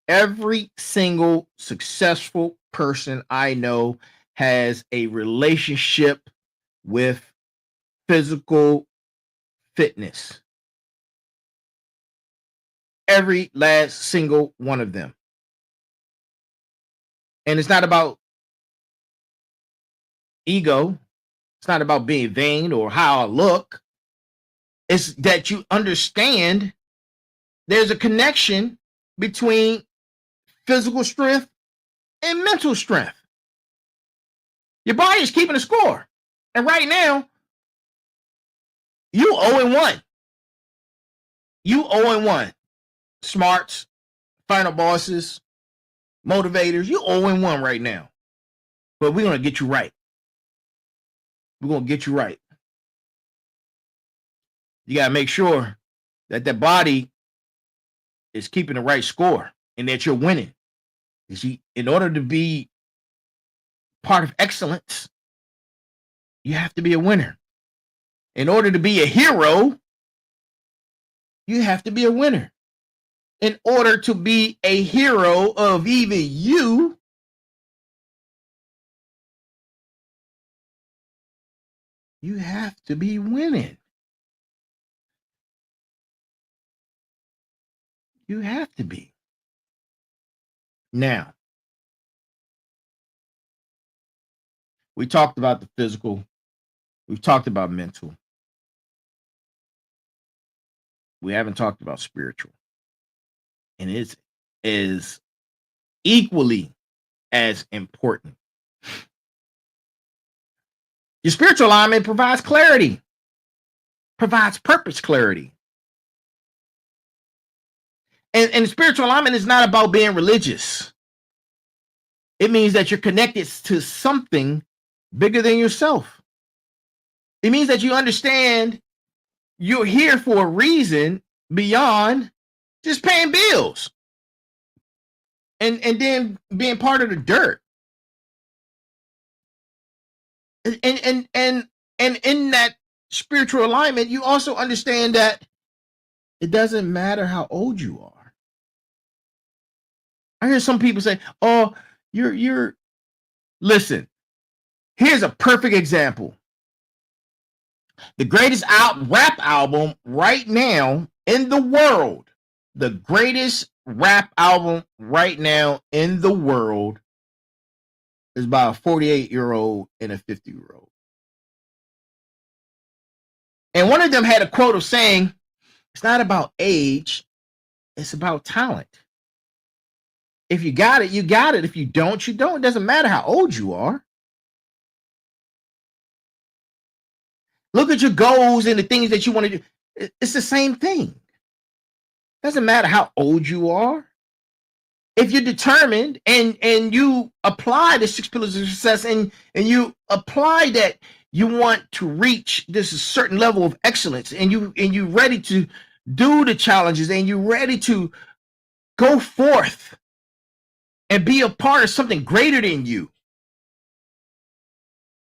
Every single successful person I know has a relationship with physical fitness. Every last single one of them. And it's not about ego. It's not about being vain or how I look. It's that you understand there's a connection between physical strength and mental strength. Your body is keeping a score. And right now, you 0-1. You 0-1. Smarts, final bosses, motivators, you 0-1 right now. But we're going to get you right. We're going to get you right. You got to make sure that the body is keeping the right score and that you're winning. You see, in order to be part of excellence, you have to be a winner. In order to be a hero, you have to be a winner. In order to be a hero of even you, you have to be winning. You have to be. Now, we talked about the physical. We've talked about mental. We haven't talked about spiritual. And it is equally as important. Your spiritual alignment provides clarity. provides purpose clarity. And spiritual alignment is not about being religious. It means that you're connected to something bigger than yourself. It means that you understand you're here for a reason beyond just paying bills and then being part of the dirt. And in that spiritual alignment, you also understand that it doesn't matter how old you are. I hear some people say, "Oh, you're." Listen, here's a perfect example. The greatest rap album right now in the world, the greatest rap album right now in the world is by a 48-year-old and a 50-year-old. And one of them had a quote of saying, it's not about age, it's about talent. If you got it, you got it. If you don't, you don't. It doesn't matter how old you are. Look at your goals and the things that you want to do. It's the same thing. It doesn't matter how old you are. If you're determined and you apply the 6 pillars of success and you apply that you want to reach this certain level of excellence and you ready to do the challenges and you're ready to go forth and be a part of something greater than you.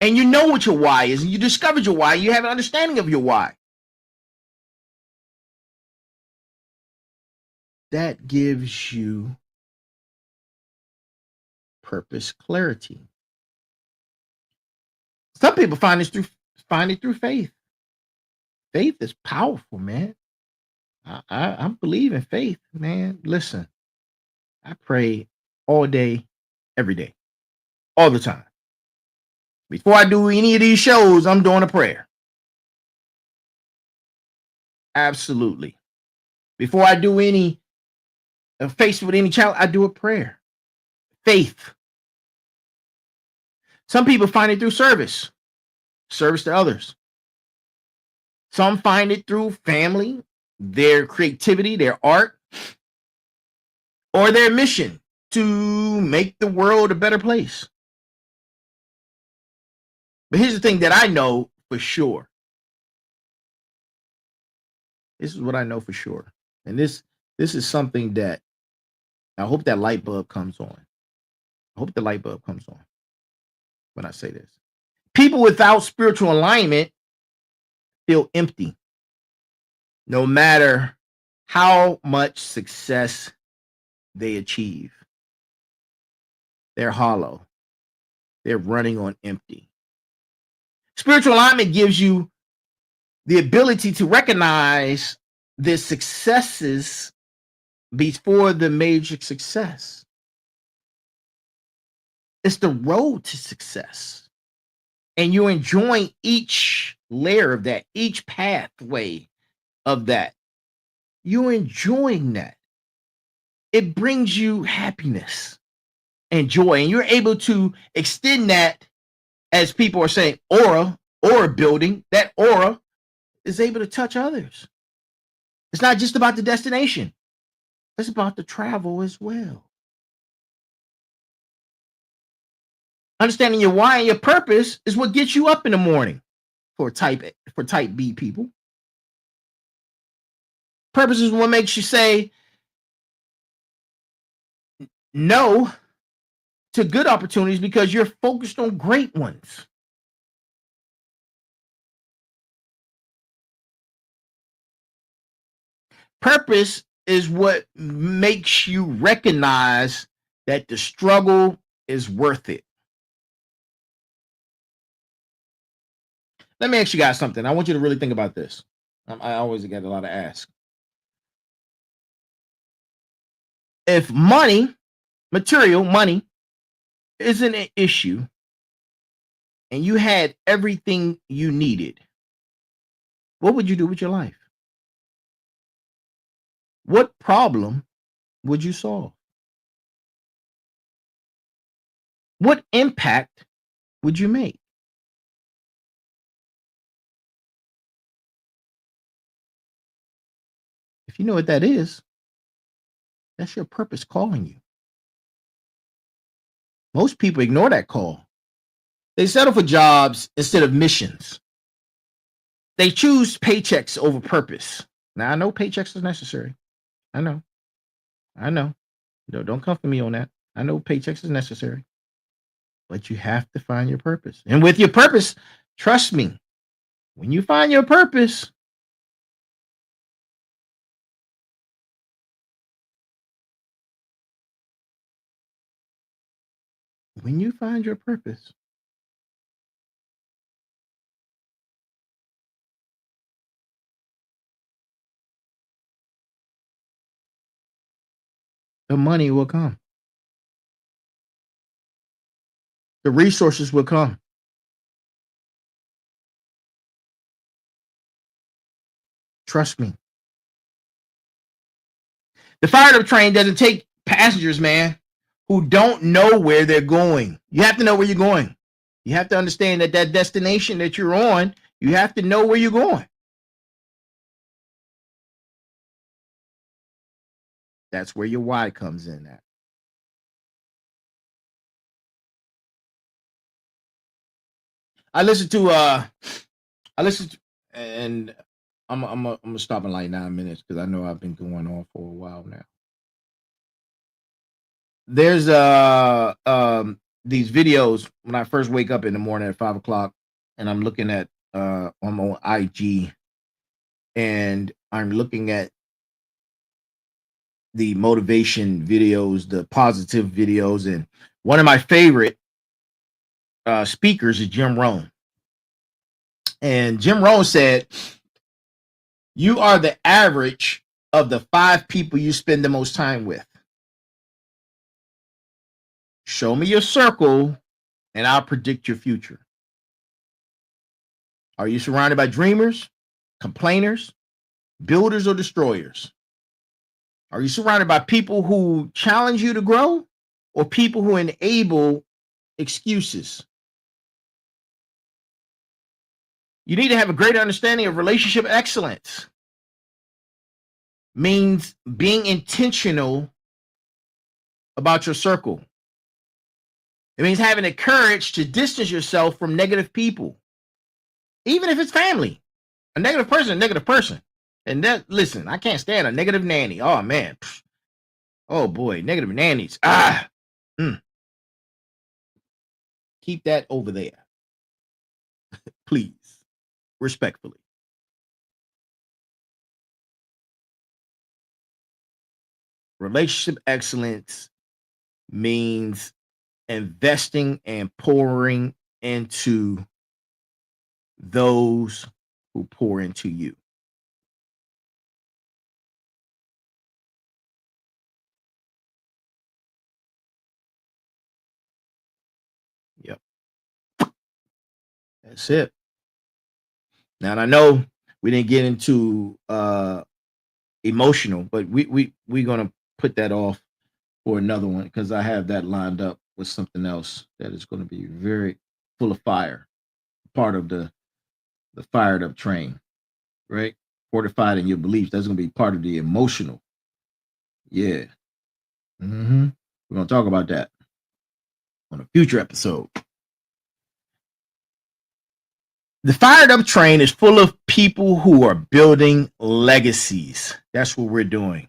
And you know what your why is, and you discovered your why, you have an understanding of your why. That gives you purpose clarity. Some people find it through faith. Faith is powerful, man. I believe in faith, man. Listen, I pray all day, every day, all the time. Before I do any of these shows, I'm doing a prayer. Absolutely. Before I do any faced with any challenge, I do a prayer. Faith. Some people find it through service to others. Some find it through family, their creativity, their art, or their mission to make the world a better place. But here's the thing that I know for sure. This is what I know for sure. And this is something that I hope that light bulb comes on. I hope the light bulb comes on when I say this. People without spiritual alignment feel empty, no matter how much success they achieve. They're hollow. They're running on empty. Spiritual alignment gives you the ability to recognize the successes before the major success. It's the road to success. And you're enjoying each layer of that, each pathway of that. You're enjoying that. It brings you happiness and joy. And you're able to extend that, as people are saying, aura building. That aura is able to touch others. It's not just about the destination. It's about the travel as well. Understanding your why and your purpose is what gets you up in the morning for type B people. Purpose is what makes you say no to good opportunities because you're focused on great ones. Purpose is what makes you recognize that the struggle is worth it. Let me ask you guys something. I want you to really think about this. I always get a lot of ask. If money isn't an issue and you had everything you needed, what would you do with your life? What problem would you solve? What impact would you make? If you know what that is, that's your purpose calling you. Most people ignore that call. They settle for jobs instead of missions. They choose paychecks over purpose. Now, I know paychecks is necessary. I know. No, don't come for me on that. I know paychecks is necessary. But you have to find your purpose. And with your purpose, trust me, when you find your purpose, the money will come. The resources will come. Trust me. The fired up train doesn't take passengers, man, who don't know where they're going. You have to know where you're going. You have to understand that destination that you're on, you have to know where you're going. That's where your why comes in at. I listened to, and I'm gonna stop in like 9 minutes because I know I've been going on for a while now. There's these videos when I first wake up in the morning at 5 o'clock, and I'm looking at I'm on IG, and I'm looking at the motivation videos, the positive videos, and one of my favorite speakers is Jim Rohn. And Jim Rohn said, "You are the average of the 5 people you spend the most time with. Show me your circle, and I'll predict your future. Are you surrounded by dreamers, complainers, builders, or destroyers? Are you surrounded by people who challenge you to grow, or people who enable excuses? You need to have a greater understanding of relationship excellence. Means being intentional about your circle. It means having the courage to distance yourself from negative people, even if it's family. A negative person, a negative person. And that, listen, I can't stand a negative nanny. Oh, man. Oh, boy, negative nannies. Keep that over there. Please. Respectfully. Relationship excellence means investing and pouring into those who pour into you. Yep. That's it. Now, and I know we didn't get into emotional, but we're gonna put that off for another one because I have that lined up with something else that is going to be very full of fire. Part of the fired up train, right? Fortified in your beliefs. That's going to be part of the emotional. Yeah. We're going to talk about that on a future episode. The fired up train is full of people who are building legacies. That's what we're doing.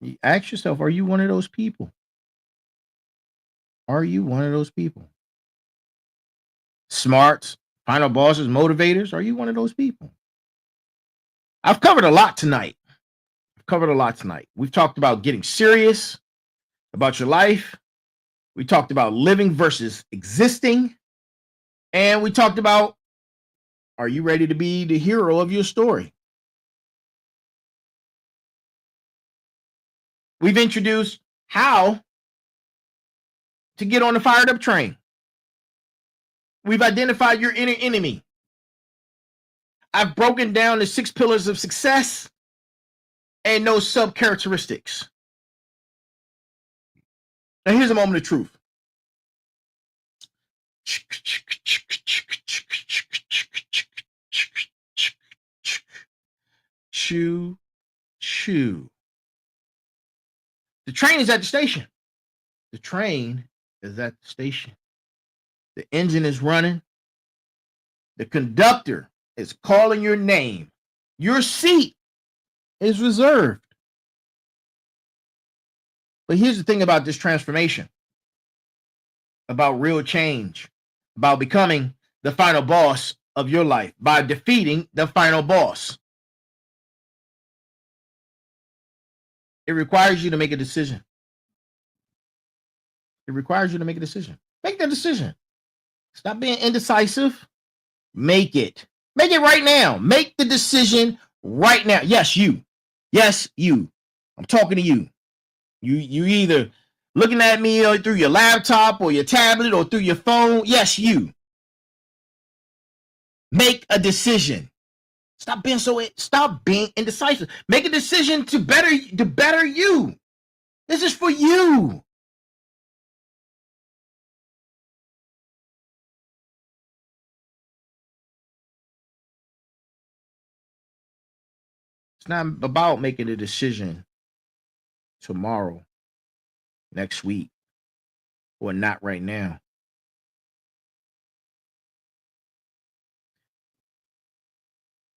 You ask yourself, are you one of those people? Are you one of those people? Smarts, final bosses, motivators, are you one of those people? I've covered a lot tonight. We've talked about getting serious about your life. We talked about living versus existing. And we talked about, are you ready to be the hero of your story? We've introduced how to get on the fired up train. We've identified your inner enemy. I've broken down the 6 pillars of success and no sub characteristics. Now, here's a moment of truth. Choo, choo-choo. The train is at the station. The train is at the station. The engine is running. The conductor is calling your name. Your seat is reserved. But here's the thing about this transformation, about real change, about becoming the final boss of your life by defeating the final boss. It requires you to make a decision. It requires you to make a decision. Make the decision. Stop being indecisive. Make it. Make it right now. Make the decision right now. Yes, you. Yes, you. I'm talking to you. You either looking at me through your laptop or your tablet or through your phone. Yes, you. Make a decision. Stop being indecisive. Make a decision to better you. This is for you. It's not about making a decision tomorrow, next week, or not right now.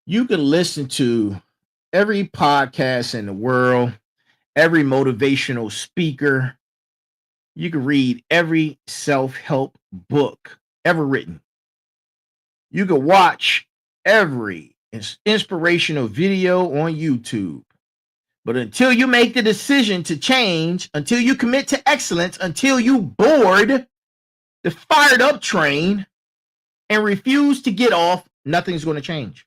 You can listen to every podcast in the world, every motivational speaker. You can read every self-help book ever written. You can watch every inspirational video on YouTube. But until you make the decision to change, until you commit to excellence, until you board the fired up train and refuse to get off, nothing's going to change.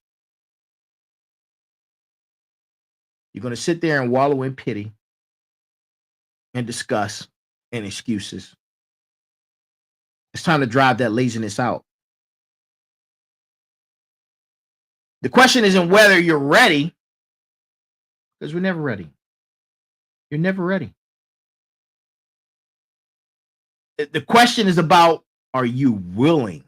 You're going to sit there and wallow in pity and disgust and excuses. It's time to drive that laziness out. The question isn't whether you're ready, because we're never ready. You're never ready. The question is about, are you willing?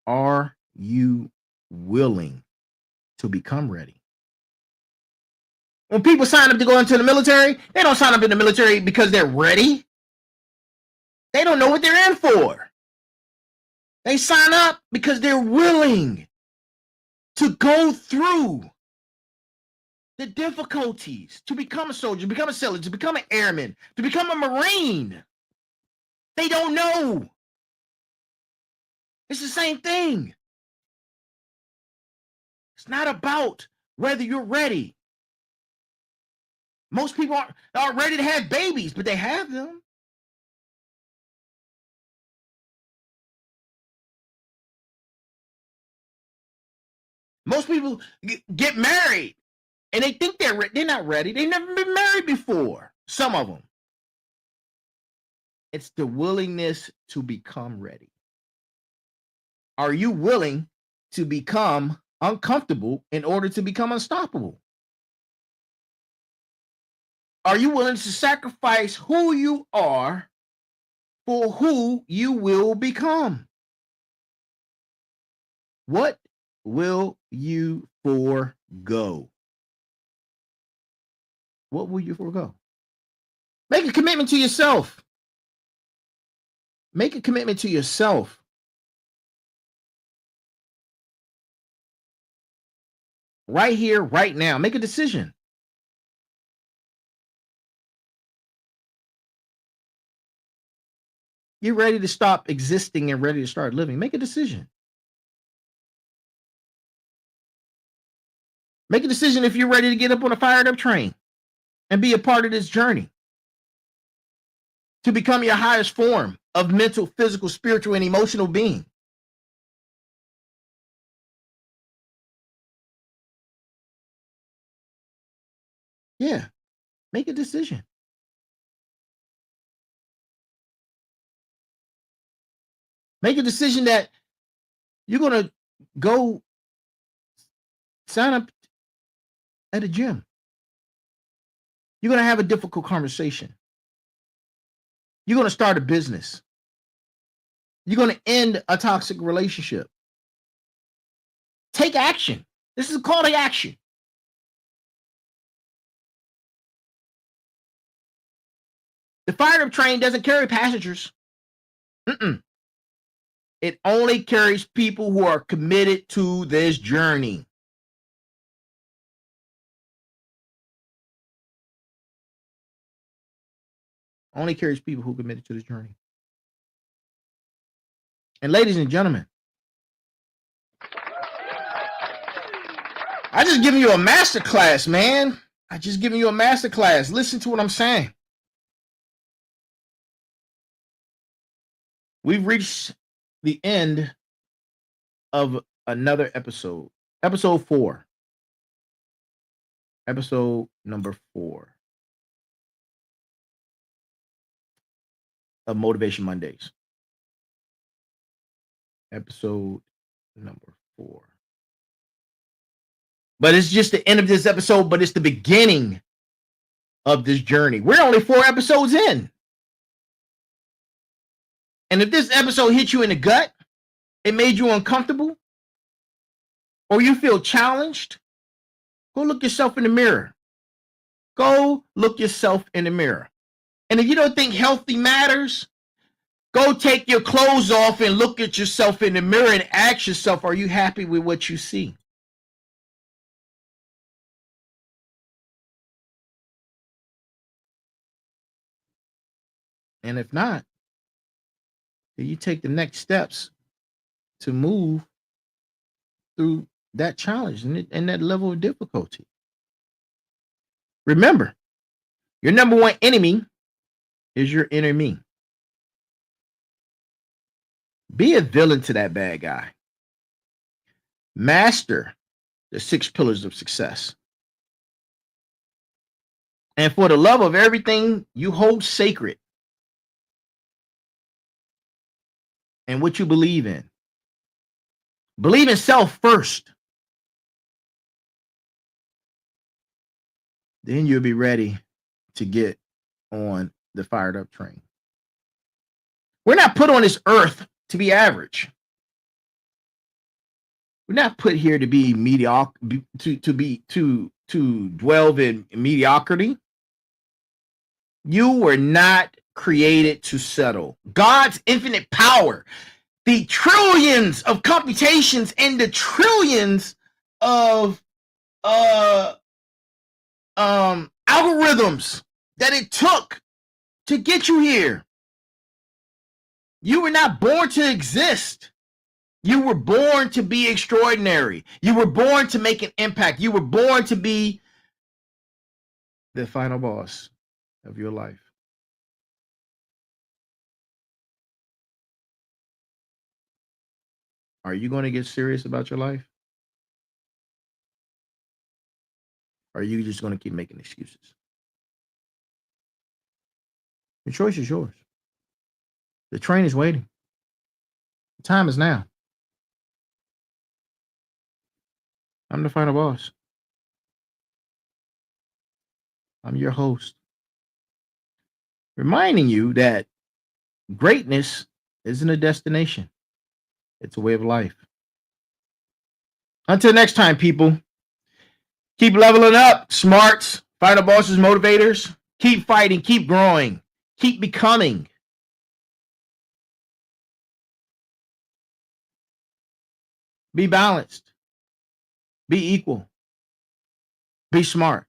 Are you willing to become ready? When people sign up to go into the military, they don't sign up in the military because they're ready. They don't know what they're in for. They sign up because they're willing to go through the difficulties to become a soldier, to become a sailor, to become an airman, to become a Marine. They don't know. It's the same thing. It's not about whether you're ready. Most people aren't ready to have babies, but they have them. Most people get married and they think they're not ready. They've never been married before. Some of them. It's the willingness to become ready. Are you willing to become uncomfortable in order to become unstoppable? Are you willing to sacrifice who you are for who you will become? What will you forego? What will you forego? Make a commitment to yourself. Make a commitment to yourself. Right here, right now. Make a decision. You're ready to stop existing and ready to start living. Make a decision. Make a decision if you're ready to get up on a fired up train and be a part of this journey to become your highest form of mental, physical, spiritual, and emotional being. Yeah, make a decision. Make a decision that you're going to go sign up at a gym. You're going to have a difficult conversation. You're going to start a business. You're going to end a toxic relationship. Take action. This is a call to action. The fired up train doesn't carry passengers. It only carries people who are committed to this journey. Only carries people who are committed to this journey. And ladies and gentlemen, I just giving you a master class, man. I just giving you a master class. Listen to what I'm saying. We've reached the end of another episode. Episode 4. Episode number 4 of Motivation Mondays. Episode number 4. But it's just the end of this episode, but it's the beginning of this journey. We're only 4 episodes in. And if this episode hit you in the gut, it made you uncomfortable, or you feel challenged, go look yourself in the mirror. Go look yourself in the mirror. And if you don't think healthy matters, go take your clothes off and look at yourself in the mirror and ask yourself, are you happy with what you see? And if not, then you take the next steps to move through that challenge and that level of difficulty. Remember, your number one enemy is your inner me. Be a villain to that bad guy. Master the 6 pillars of success. And for the love of everything you hold sacred and what you believe in, believe in self first. Then you'll be ready to get on the fired up train. We're not put on this earth to be average. We're not put here to be mediocre, to dwell in mediocrity. You were not created to settle. God's infinite power, the trillions of computations and the trillions of algorithms that it took to get you here. You were not born to exist. You were born to be extraordinary. You were born to make an impact. You were born to be the final boss of your life. Are you going to get serious about your life? Or are you just going to keep making excuses? The choice is yours. The train is waiting. The time is now. I'm the final boss. I'm your host. Reminding you that greatness isn't a destination. It's a way of life. Until next time, people. Keep leveling up, smarts, final bosses, motivators. Keep fighting, keep growing, keep becoming. Be balanced. Be equal. Be smart.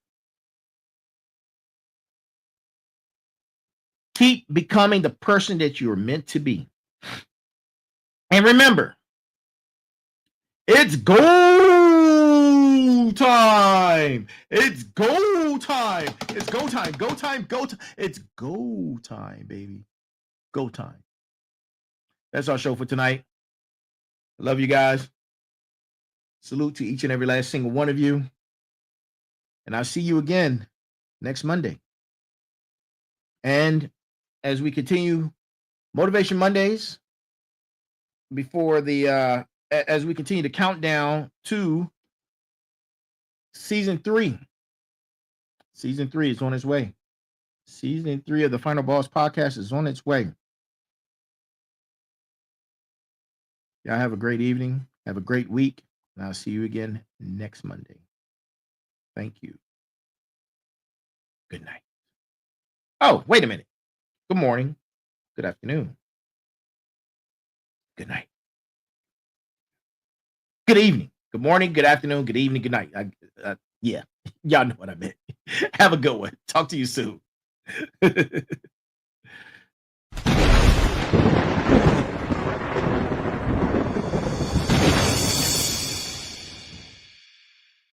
Keep becoming the person that you are meant to be. And remember, it's goal time. It's goal time. It's go time. Go time. Go time. It's go time, baby. Go time. That's our show for tonight. I love you guys. Salute to each and every last single one of you. And I'll see you again next Monday. And as we continue Motivation Mondays, before the as we continue to count down to season 3. Season 3 is on its way. Season 3 of the Final Boss podcast is on its way. Y'all have a great evening. Have a great week. And I'll see you again next Monday. Thank you. Good night. Oh, wait a minute. good morning, good afternoon, good night, good evening, good morning, good afternoon, good evening, good night. Yeah, y'all know what I meant. Have a good one. Talk to you soon.